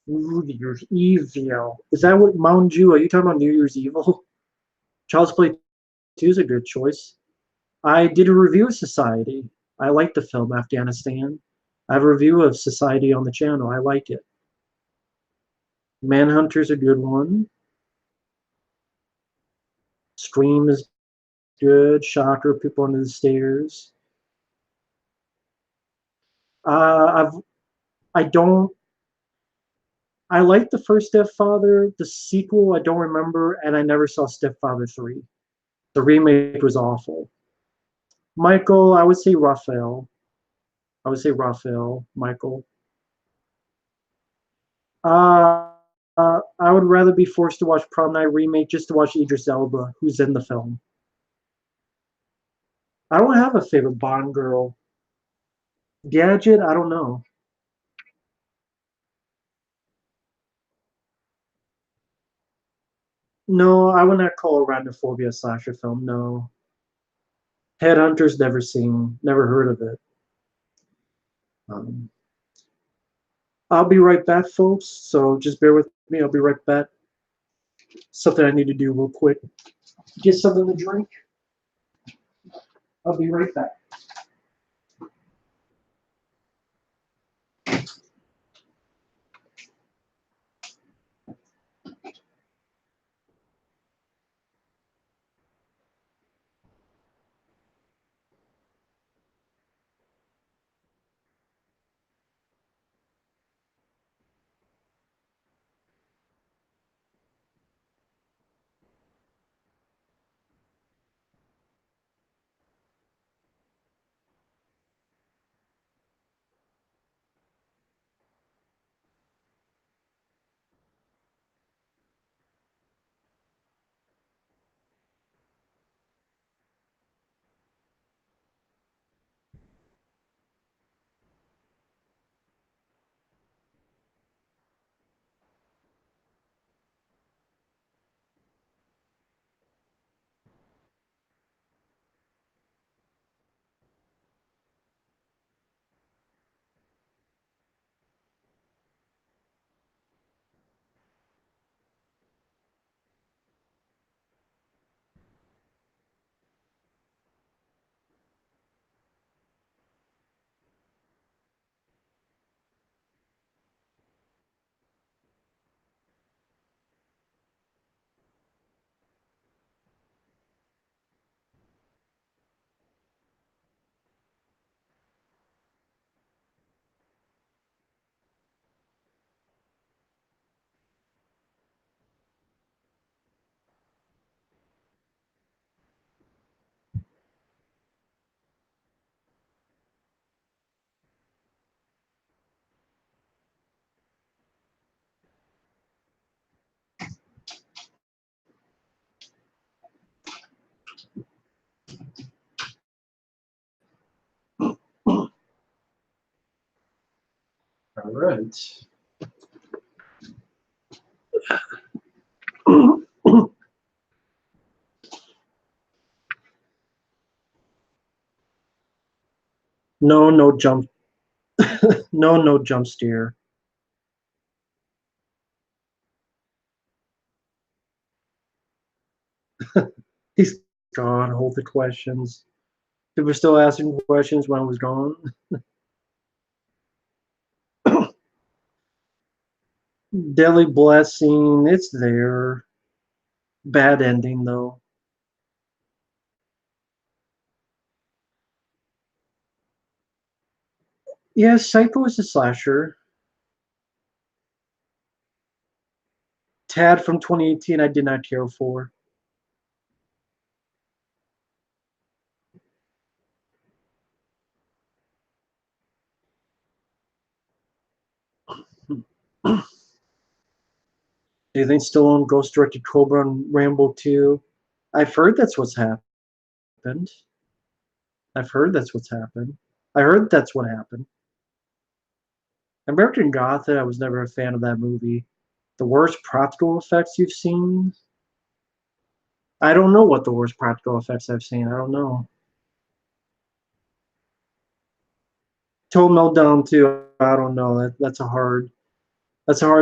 New Year's Evil. Is that what Mountain Dew? Are you talking about New Year's Evil? Child's Play 2 is a good choice. I did a review of Society. I like the film Afghanistan. I have a review of Society on the channel. I like it. Manhunter's a good one. Scream is good. Shocker, People Under the Stairs. I've I don't I like the first Stepfather. The sequel I don't remember, and I never saw Stepfather 3. The remake was awful. Michael, I would say Raphael. I would say Raphael, Michael. I would rather be forced to watch Prom Night remake just to watch Idris Elba, who's in the film. I don't have a favorite Bond girl. Gadget, I don't know. No, I would not call Arachnophobia a slasher film. No. Headhunters, never seen, never heard of it. Um, I'll be right back, folks. So just bear with me. I'll be right back. Something I need to do real quick. Get something to drink. I'll be right back. right. No, no jump. No, no jump steer. He's gone. Hold the questions. People were still asking questions when I was gone. Deadly Blessing, it's there. Bad ending though. Yeah, Psycho is a slasher. Tad from 2018, I did not care for. Do you think Stallone ghost directed Cobra and Rambo 2? I've heard that's what's happened. I've heard that's what's happened. I heard that's what happened. American Gothic, I was never a fan of that movie. The worst practical effects you've seen? I don't know what the worst practical effects I've seen. I don't know. Total Meltdown 2, I don't know. That's a hard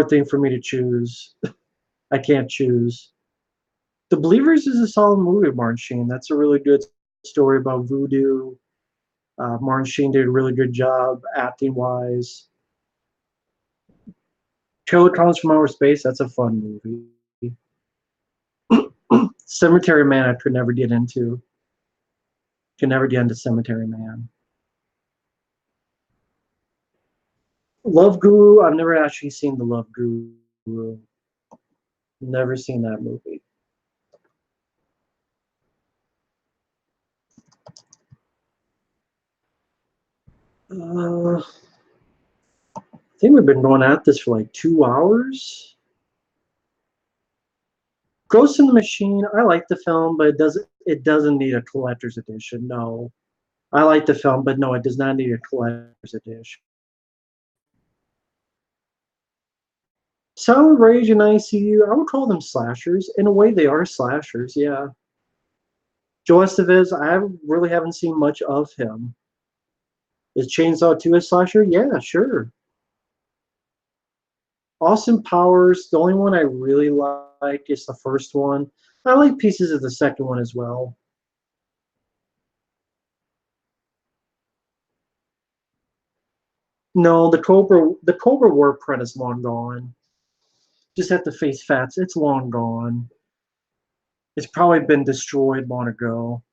thing for me to choose. I can't choose. The Believers is a solid movie, Martin Sheen. That's a really good story about voodoo. Martin Sheen did a really good job acting wise. Killer Comes from Outer Space, that's a fun movie. Cemetery Man, I could never get into. Could never get into Cemetery Man. Love Guru, I've never actually seen the Love Guru. Never seen that movie. I think we've been going at this for like 2 hours. Ghost in the Machine, I like the film, but it doesn't need a collector's edition. No. I like the film, but no, it does not need a collector's edition. Sound Rage and ICU, I would call them slashers. In a way, they are slashers, yeah. Joe Estevez, I really haven't seen much of him. Is Chainsaw 2 a slasher? Yeah, sure. Austin Powers, the only one I really like is the first one. I like pieces of the second one as well. No, the Cobra war print is long gone. Just have to face facts. It's long gone. It's probably been destroyed long ago.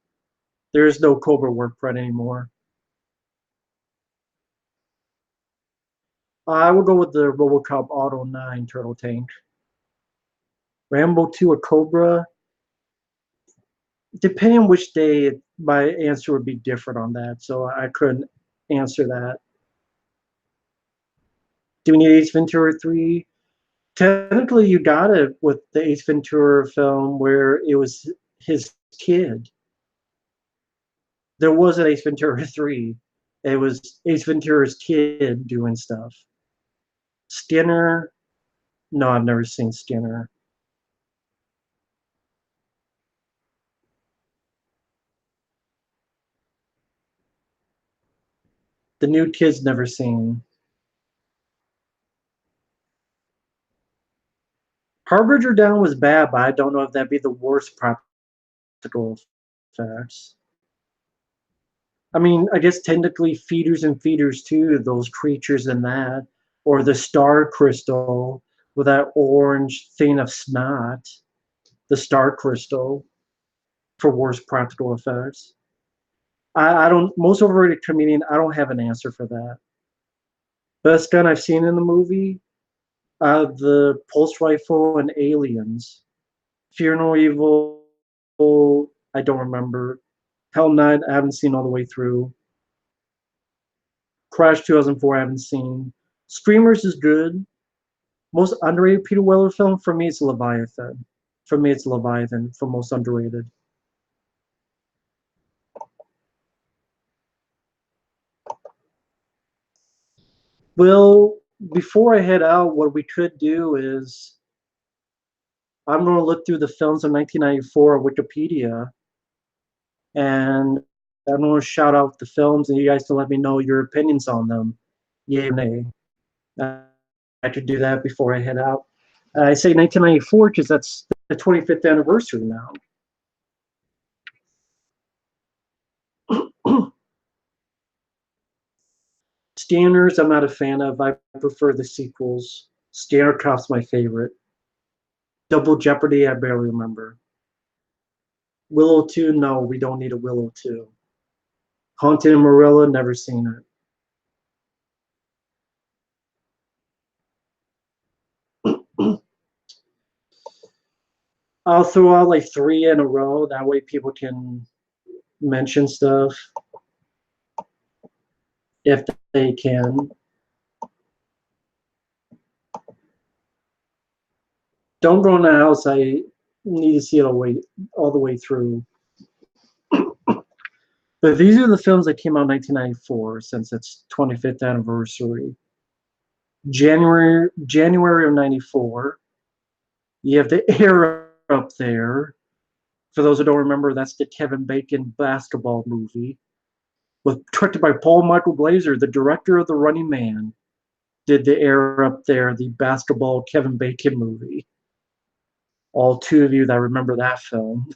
There is no Cobra work print anymore. I will go with the RoboCop Auto 9 Turtle Tank. Rambo 2 a Cobra. Depending on which day, my answer would be different on that, so I couldn't answer that. Do we need Ace Ventura 3? Technically, you got it with the Ace Ventura film where it was his kid. There was an Ace Ventura 3. It was Ace Ventura's kid doing stuff. Skinner, no, I've never seen Skinner. The new kid's never seen. Harbinger Down was bad, but I don't know if that'd be the worst practical effects. I mean, I guess technically feeders and feeders too, those creatures in that, or the star crystal with that orange thing of snot, the star crystal for worst practical effects. I don't, most overrated comedian, I don't have an answer for that. Best gun I've seen in the movie, the pulse rifle and Aliens. Fear No Evil, I don't remember. Hell Night, I haven't seen all the way through. Crash 2004, I haven't seen. Screamers is good. Most underrated Peter Weller film for me, it's Leviathan. For me, it's Leviathan for most underrated. Will before I head out, what we could do is I'm going to look through the films of 1994 Wikipedia, and I'm going to shout out the films, and you guys can let me know your opinions on them. Yay or nay. Uh, I could do that before I head out. I say 1994 because that's the 25th anniversary now. Scanners, I'm not a fan of. I prefer the sequels. Scanner Cop's my favorite. Double Jeopardy, I barely remember. Willow 2, no, we don't need a Willow 2. Haunted in Marilla, never seen it. I'll throw out like 3 in a row. That way people can mention stuff if they can. Don't Go in the House. I need to see it all the way through. But these are the films that came out in 1994 since its 25th anniversary. January of 94. You have The Air up there. For those who don't remember, that's the Kevin Bacon basketball movie. Directed by Paul Michael Glaser, the director of The Running Man, did The Air up there, the basketball Kevin Bacon movie. All 2 of you that remember that film.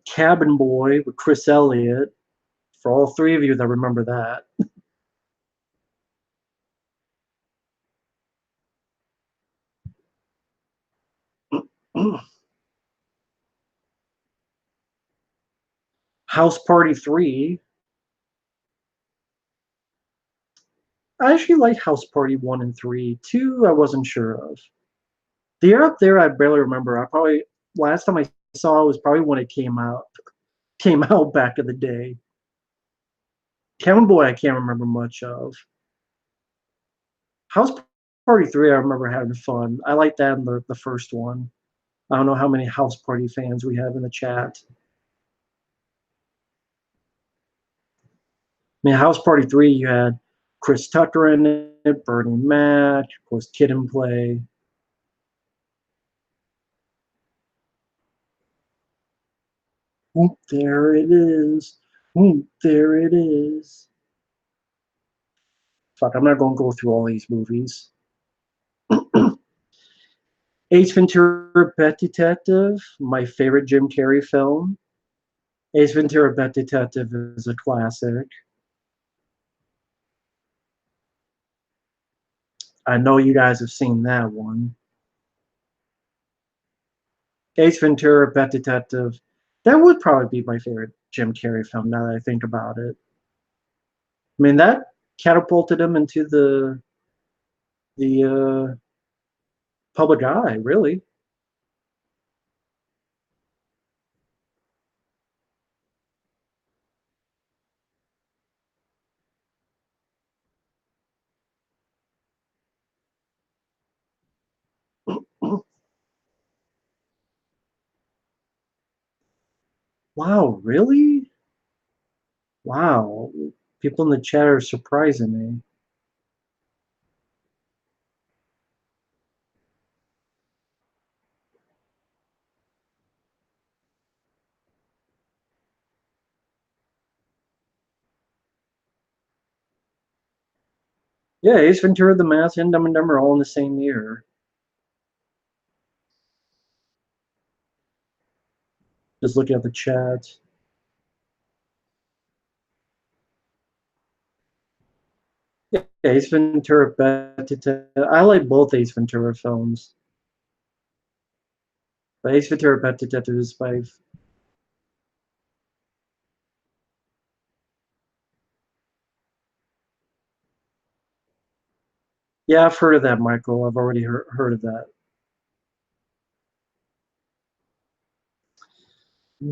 Cabin Boy with Chris Elliott, for all 3 of you that remember that. House Party 3. I actually like House Party 1 and 3. 2, I wasn't sure of. The Air Up There, I barely remember. Last time I saw it was probably when it came out. Came out back in the day. Cabin Boy, I can't remember much of. House Party 3, I remember having fun. I like that in the first one. I don't know how many House Party fans we have in the chat. I mean, House Party 3, you had Chris Tucker in it, Bernie Mac, of course, Kid and Play. Oop, there it is. Oop, there it is. Fuck, I'm not going to go through all these movies. Ace Ventura: Pet Detective, my favorite Jim Carrey film. Ace Ventura: Pet Detective is a classic. I know you guys have seen that one. Ace Ventura: Pet Detective. That would probably be my favorite Jim Carrey film now that I think about it. I mean, that catapulted him into the public eye, really. Wow, really? Wow. People in the chat are surprising me. Yeah, Ace Ventura, The Mask, and Dumb and Dumber all in the same year. Just looking at the chat. Yeah, Ace Ventura, Pet Detective. I like both Ace Ventura films. But Ace Ventura, Pet Detective is my. Yeah, I've heard of that, Michael. I've already heard of that.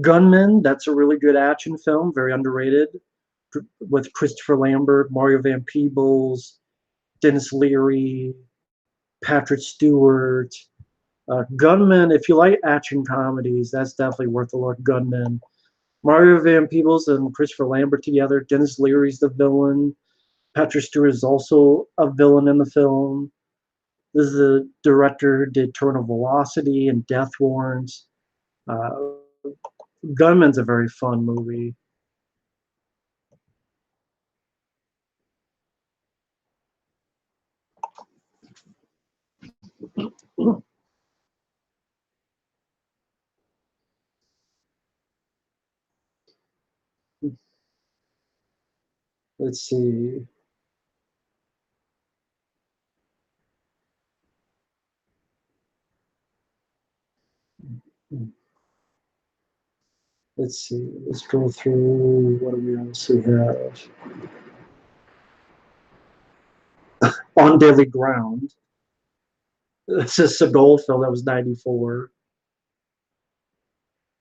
Gunman, that's a really good action film, very underrated, with Christopher Lambert, Mario Van Peebles, Dennis Leary, Patrick Stewart. Gunman, if you like action comedies, that's definitely worth a look. Gunman. Mario Van Peebles and Christopher Lambert together. Dennis Leary's the villain. Patrick Stewart is also a villain in the film. This is the director who did Terminal Velocity and Death Warrants. Uh, Gunman's a very fun movie. Let's see. Let's see. Let's go through what do we also have. On Deadly Ground. It's a Seagal film that was 94.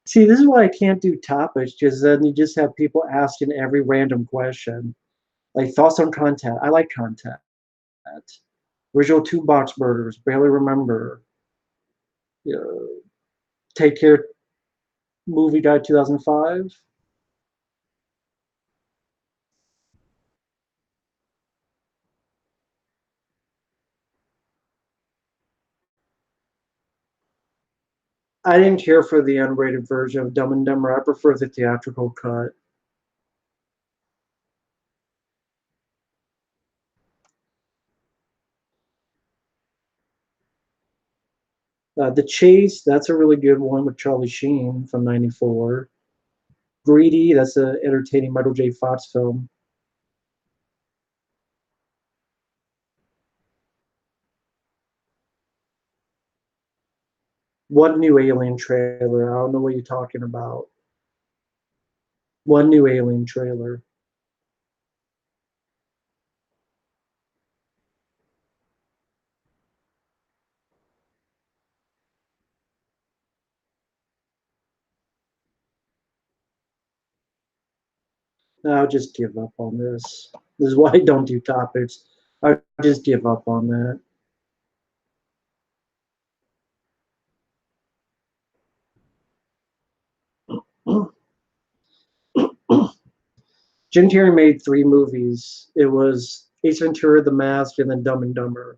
See, this is why I can't do topics, because then you just have people asking every random question. Like thoughts on Contact. I like Contact. Original Two Box Murders. Barely Remember. You know, Take Care movie died 2005. I didn't care for the unrated version of Dumb and Dumber. I prefer the theatrical cut. The Chase, that's a really good one with Charlie Sheen from '94. Greedy, that's an entertaining Michael J. Fox film. One new Alien trailer. I don't know what you're talking about. One new Alien trailer. I'll just give up on this. This is why I don't do topics. I just give up on that. Jim Carrey made three movies. It was Ace Ventura, The Mask, and then Dumb and Dumber.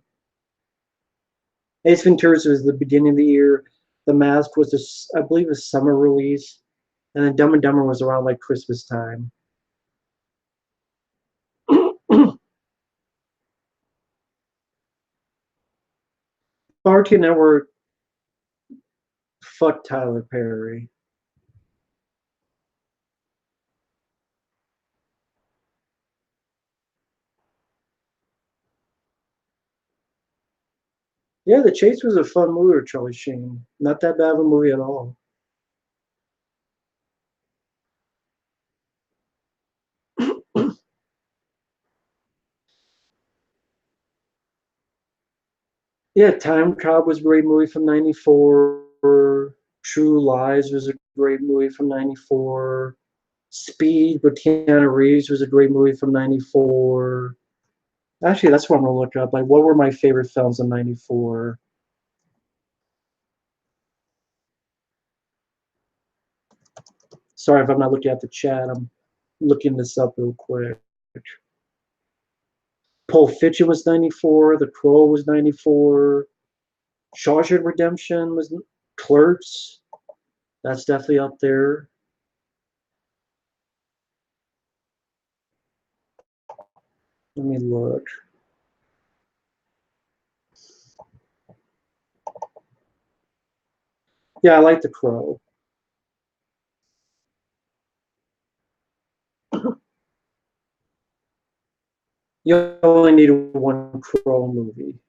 Ace Ventura was the beginning of the year. The Mask was, I believe, a summer release, and then Dumb and Dumber was around like Christmas time. Cartoon Network, fuck Tyler Perry. Yeah, The Chase was a fun movie with Charlie Sheen. Not that bad of a movie at all. Yeah, Time Cop was a great movie from '94. True Lies was a great movie from '94. Speed with Keanu Reeves was a great movie from '94. Actually, that's what I'm gonna look up. Like, what were my favorite films in '94? Sorry if I'm not looking at the chat. I'm looking this up real quick. Pulp Fiction was '94. The Crow was '94. Shawshank Redemption was Clerks. That's definitely up there. Let me look. Yeah, I like The Crow. You only need one Crow movie.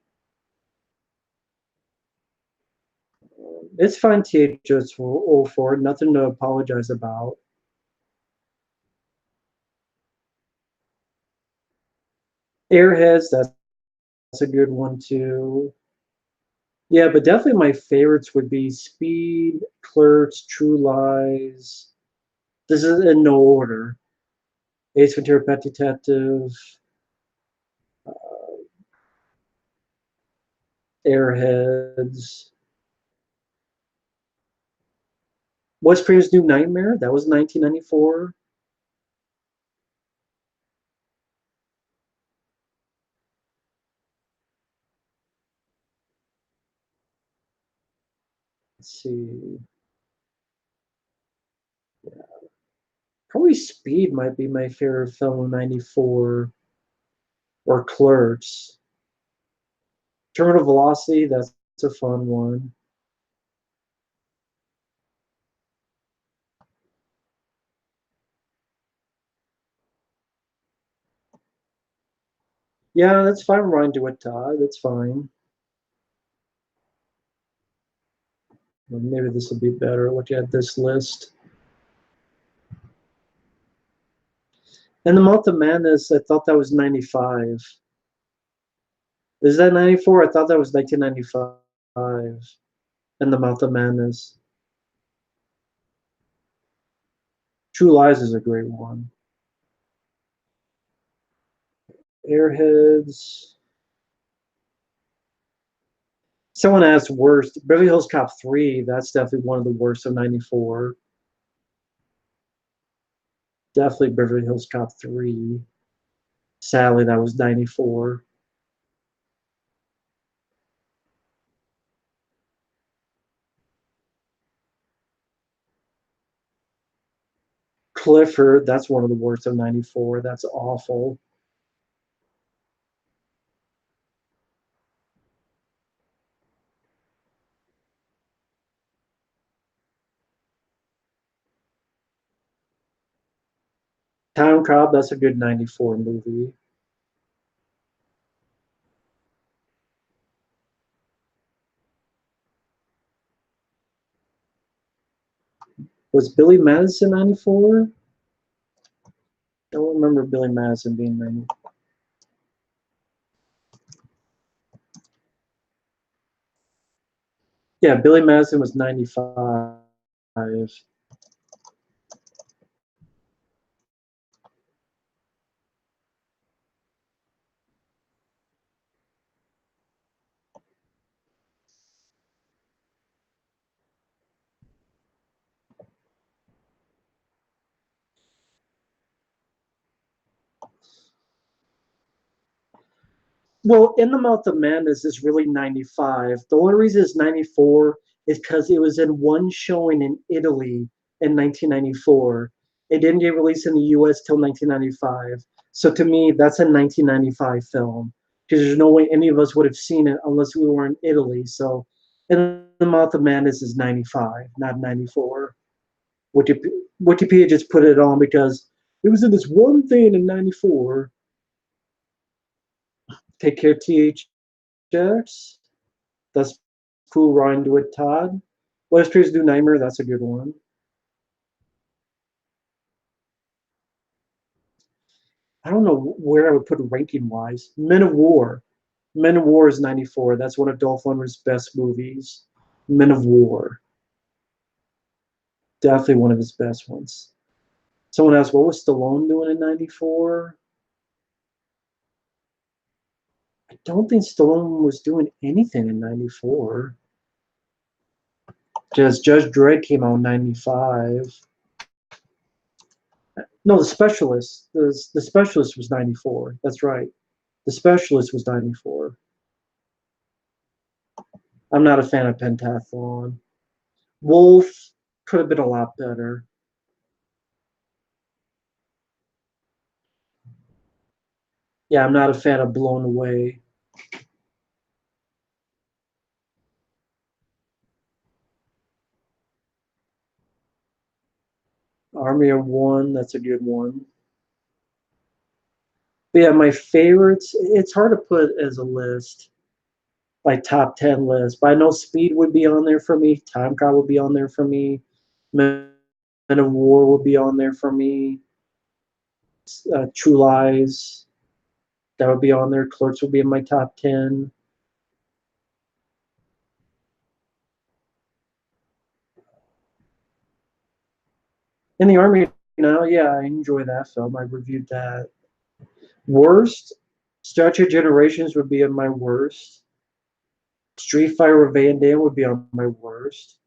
It's fine, THX04. Nothing to apologize about. Airheads, that's a good one too. Yeah, but definitely my favorites would be Speed, Clerks, True Lies. This is in no order. Ace Ventura, Pet Detective, Airheads. Wes Craven's New Nightmare, that was 1994. Let's see. Probably Speed might be my favorite film of 94, or Clerks. Terminal Velocity, that's a fun one. Yeah, that's fine, Ryan DeWitt Todd. That's fine. Well, maybe this will be better. Look at this list. And the Month of Madness, I thought that was 95. Is that 94? I thought that was 1995. And the Month of Madness. True Lies is a great one. Airheads. Someone asked worst. Beverly Hills Cop 3, that's definitely one of the worst of 94. Definitely Beverly Hills Cop 3. Sadly, that was 94. Clifford, that's one of the worst of 94. That's awful. Town Cop, that's a good 94 movie. Was Billy Madison 94? Don't remember Billy Madison being 90. Yeah, Billy Madison was 95. Well, In the Mouth of Madness is really 95. The only reason it's 94 is because it was in one showing in Italy in 1994. It didn't get released in the US till 1995. So to me, that's a 1995 film because there's no way any of us would have seen it unless we were in Italy. So In the Mouth of Madness is 95, not 94. Wikipedia just put it on because it was in this one thing in 94. Take Care THX. That's cool. Ryan DeWitt Todd. West Trees Do Nightmare. That's a good one. I don't know where I would put it ranking wise. Men of War. Men of War is 94. That's one of Dolph Lundgren's best movies. Men of War. Definitely one of his best ones. Someone asked, what was Stallone doing in 94? I don't think Stallone was doing anything in 94. Just Judge Dredd came out in 95. No, The Specialist. The Specialist was 94. That's right. The Specialist was 94. I'm not a fan of Pentathlon. Wolf could have been a lot better. Yeah, I'm not a fan of Blown Away. Army of One, that's a good one. But yeah, my favorites, it's hard to put as a list, like top 10 list. But I know Speed would be on there for me. Time Cop would be on there for me. Men of War would be on there for me. True Lies, that would be on there. Clerks would be in my top 10. In the Army, yeah, I enjoy that film. I reviewed that. Worst, Statue of Generations would be on my worst. Street Fighter with Van Damme would be on my worst.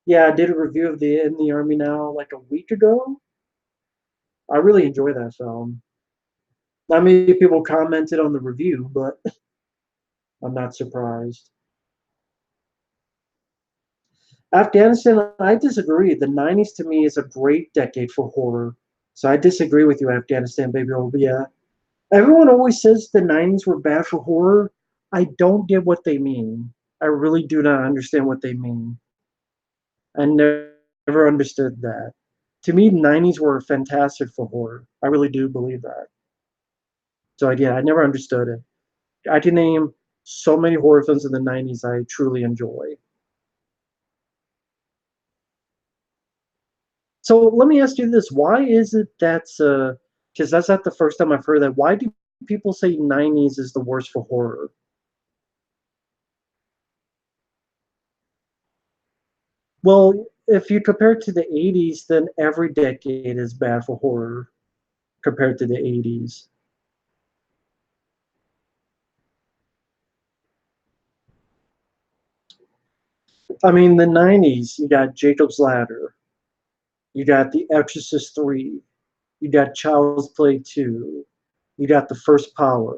Yeah, I did a review of the In the Army Now like a week ago. I really enjoy that film. Not many people commented on the review, but I'm not surprised. Afghanistan, I disagree. The 90s to me is a great decade for horror. So I disagree with you, Afghanistan, baby. Oh, yeah. Everyone always says the 90s were bad for horror. I don't get what they mean. I really do not understand what they mean. I never understood that. To me, 90s were fantastic for horror. I really do believe that. So yeah, I never understood it. I can name so many horror films in the 90s I truly enjoy. So let me ask you this: why is it that's because that's not the first time I've heard that. Why do people say 90s is the worst for horror? Well, if you compare it to the 80s, then every decade is bad for horror compared to the 80s. I mean, the 90s, you got Jacob's Ladder, you got The Exorcist 3, you got Child's Play 2, you got The First Power,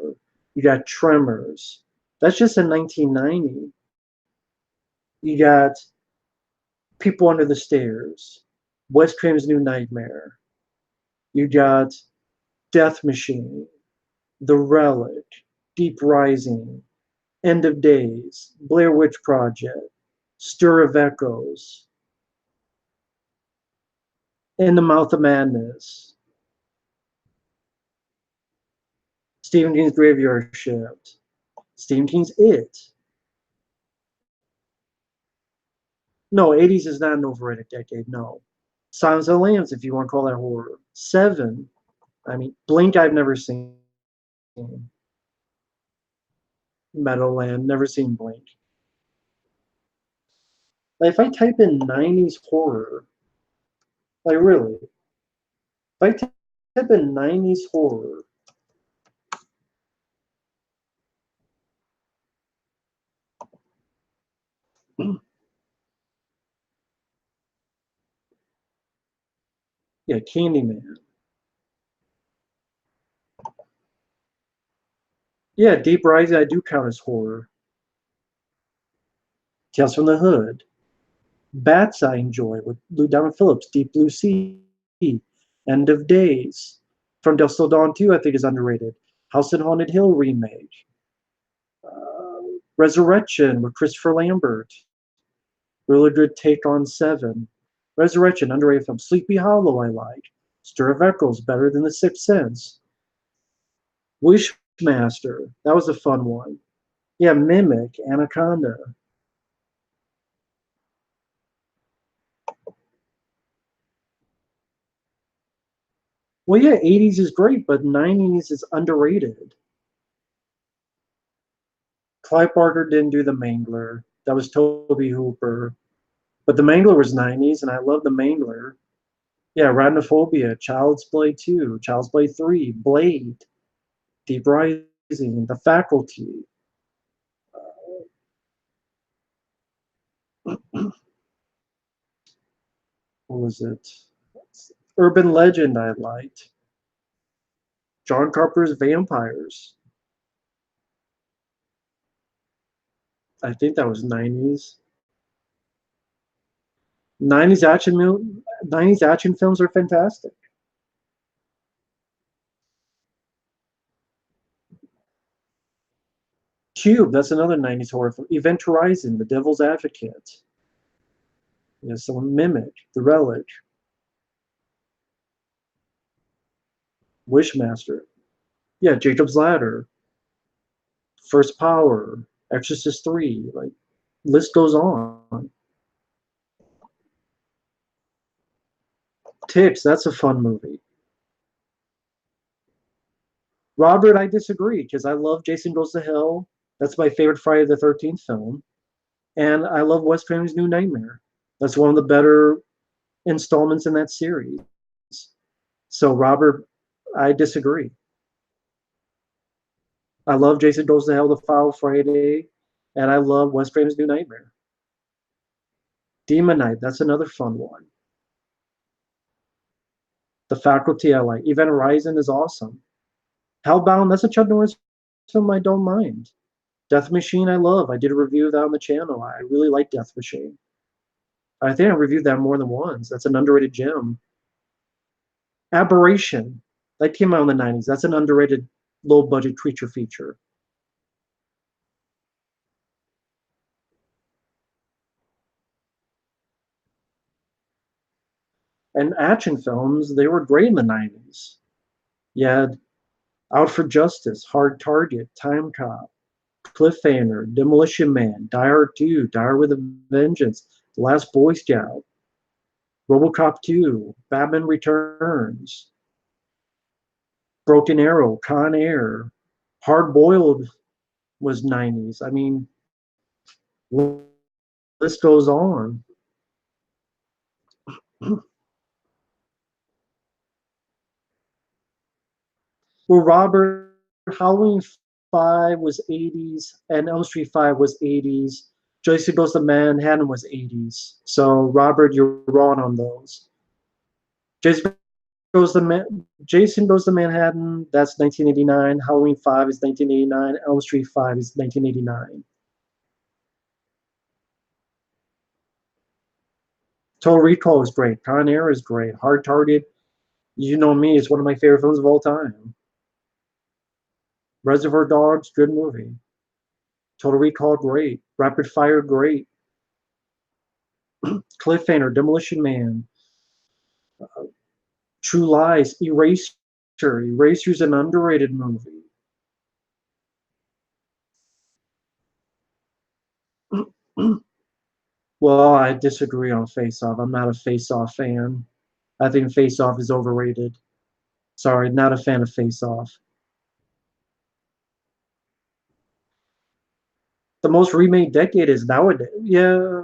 you got Tremors. That's just in 1990. You got People Under the Stairs, Wes Craven's New Nightmare. You got Death Machine, The Relic, Deep Rising, End of Days, Blair Witch Project, Stir of Echoes, In the Mouth of Madness, Stephen King's Graveyard Shift, Stephen King's It. No, 80s is not an overrated decade, no. Silence of the Lambs, if you want to call that horror. Seven, I mean, Blink I've never seen. Meadowland, never seen Blink. Like, if I type in 90s horror, like really, if I type in 90s horror, yeah, Candyman. Yeah, Deep Rising I do count as horror. Tales from the Hood. Bats I enjoy with Lou Diamond Phillips, Deep Blue Sea, End of Days. From Dusk Till Dawn 2 I think is underrated. House and Haunted Hill remake. Resurrection with Christopher Lambert. Really good take on Seven. Resurrection, underrated film. Sleepy Hollow I like. Stir of Echoes, better than The Sixth Sense. Wishmaster, that was a fun one. Yeah, Mimic, Anaconda. Well, yeah, 80s is great, but 90s is underrated. Clive Barker didn't do The Mangler. That was Toby Hooper. But The Mangler was 90s, and I love The Mangler. Yeah, Arachnophobia, Child's Play 2, Child's Play 3, Blade, Deep Rising, The Faculty. What was it? Urban Legend I liked. John Carpenter's Vampires. I think that was 90s. 90s action 90s action films are fantastic. Cube, that's another 90s horror film. Event Horizon, The Devil's Advocate. You know, some Mimic, The Relic, Wishmaster. Yeah, Jacob's Ladder, First Power, Exorcist 3. Like, list goes on. Ticks, that's a fun movie. Robert, I disagree because I love Jason Goes to Hell. That's my favorite Friday the 13th film. And I love Wes Craven's New Nightmare. That's one of the better installments in that series. So, Robert, I disagree. I love Jason Goes to Hell, The Foul Friday, and I love Wes Craven's New Nightmare. Demon Knight, that's another fun one. The Faculty I like. Event Horizon is awesome. Hellbound, that's a Chuck Norris film I don't mind. Death Machine, I love. I did a review of that on the channel. I really like Death Machine. I think I reviewed that more than once. That's an underrated gem. Aberration, that came out in the 90s. That's an underrated low budget creature feature. And action films, they were great in the 90s. You had Out for Justice, Hard Target, Time Cop, Cliffhanger, Demolition Man, Die Hard 2, Die Hard with a Vengeance, The Last Boy Scout, RoboCop 2, Batman Returns, Broken Arrow, Con Air, Hard Boiled was 90s. I mean, list goes on. Well, Robert, Halloween 5 was 80s, and Elm Street 5 was 80s. Jason Goes to Manhattan was 80s. So, Robert, you're wrong on those. Jason Jason Goes to Manhattan, that's 1989. Halloween 5 is 1989. Elm Street 5 is 1989. Total Recall is great. Con Air is great. Hard Target, you know me, it's one of my favorite films of all time. Reservoir Dogs, good movie. Total Recall, great. Rapid Fire, great. Cliffhanger, Demolition Man, True Lies, Eraser. Eraser's an underrated movie. Well, I disagree on Face Off. I'm not a Face Off fan. I think Face Off is overrated. Sorry, not a fan of Face Off. The most remade decade is nowadays. Yeah,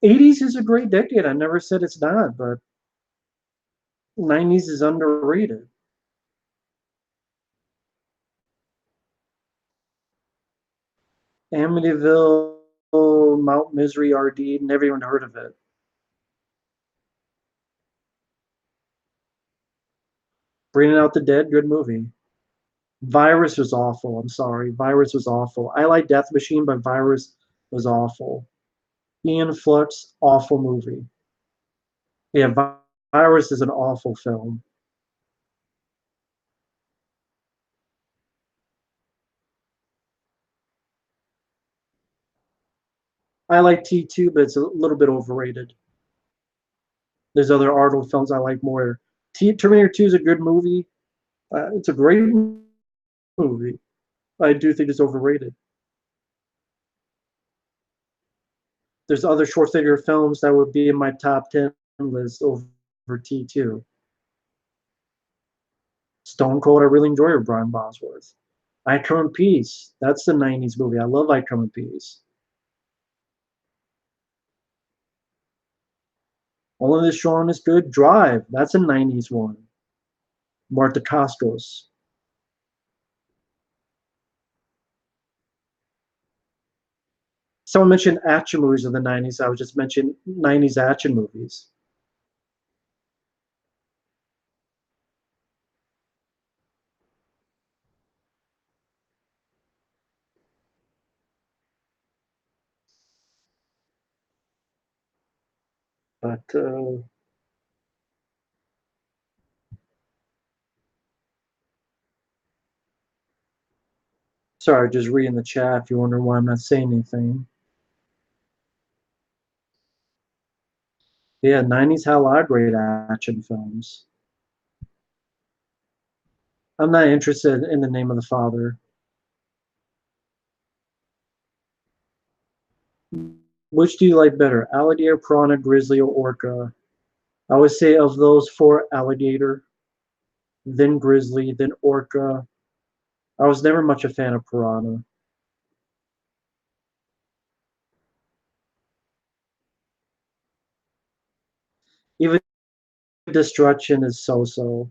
80s is a great decade. I never said it's not, but 90s is underrated. Amityville, Mount Misery, RD, never even heard of it. Bringing Out the Dead, good movie. Virus was awful. I'm sorry. Virus was awful. I like Death Machine, but Virus was awful. Ian Flux, awful movie. Yeah, Virus is an awful film. I like T2, but it's a little bit overrated. There's other Arnold films I like more. Terminator 2 is a good movie. It's a great movie. I do think it's overrated. There's other Schwarzenegger films that would be in my top 10 list over T2. Stone Cold, I really enjoy with Brian Bosworth. I Come in Peace, that's the 90s movie. I love I Come in Peace. All of this Sean is good. Drive, that's a 90s one. Marta Costos. Someone mentioned action movies of the 90s. I was just mentioning 90s action movies. But sorry, just reading the chat if you wonder why I'm not saying anything. Yeah, 90s had a lot of great action films. I'm not interested in The Name of the Father. Which do you like better, alligator, piranha, grizzly, or orca? I would say of those four, alligator, then grizzly, then orca. I was never much a fan of piranha. Even Destruction is so-so.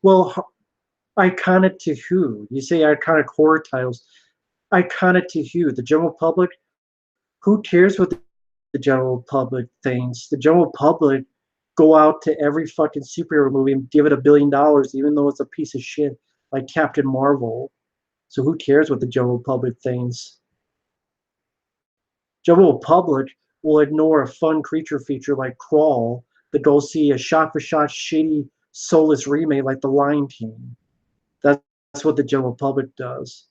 Well, Iconic to who? You say iconic horror titles. Iconic to who? The general public? Who cares what the general public thinks? The general public go out to every fucking superhero movie and give it $1 billion, even though it's a piece of shit, like Captain Marvel. So who cares what the general public thinks? General public will ignore a fun creature feature like Crawl to go see a shot-for-shot shitty soulless remake like The Lion King. That's what the general public does.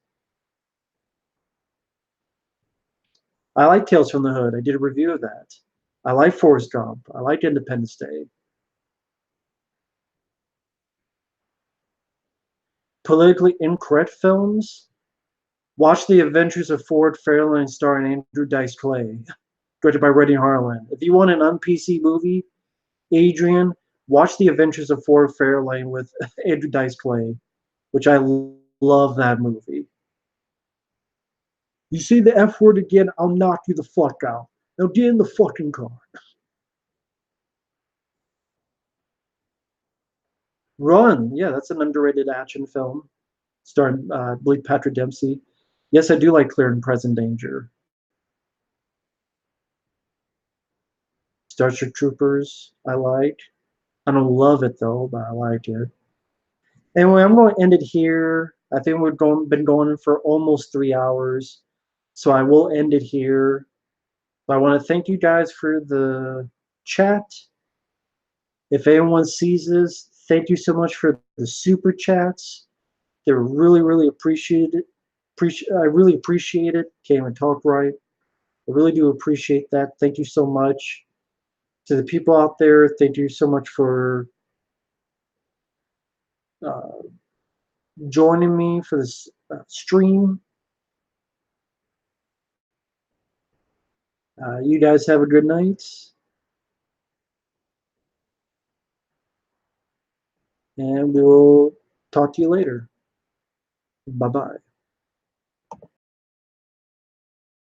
I like Tales from the Hood. I did a review of that. I like Forrest Gump. I like Independence Day. Politically incorrect films. Watch The Adventures of Ford Fairlane starring Andrew Dice Clay, directed by Renny Harlin. If you want an un-PC movie, Adrian, watch The Adventures of Ford Fairlane with Andrew Dice Clay, which I love that movie. You say the F word again, I'll knock you the fuck out. Now get in the fucking car. Run, yeah, that's an underrated action film starring, I believe, Patrick Dempsey. Yes, I do like Clear and Present Danger. Starship Troopers, I like. I don't love it though, but I like it. Anyway, I'm going to end it here. I think been going for almost 3 hours, so I will end it here. But I want to thank you guys for the chat. If anyone sees this, thank you so much for the super chats. They're really, really appreciated. I really appreciate it. Can't even talk right. I really do appreciate that. Thank you so much. To the people out there, thank you so much for uh, joining me for this stream. You guys have a good night, and we will talk to you later. Bye bye.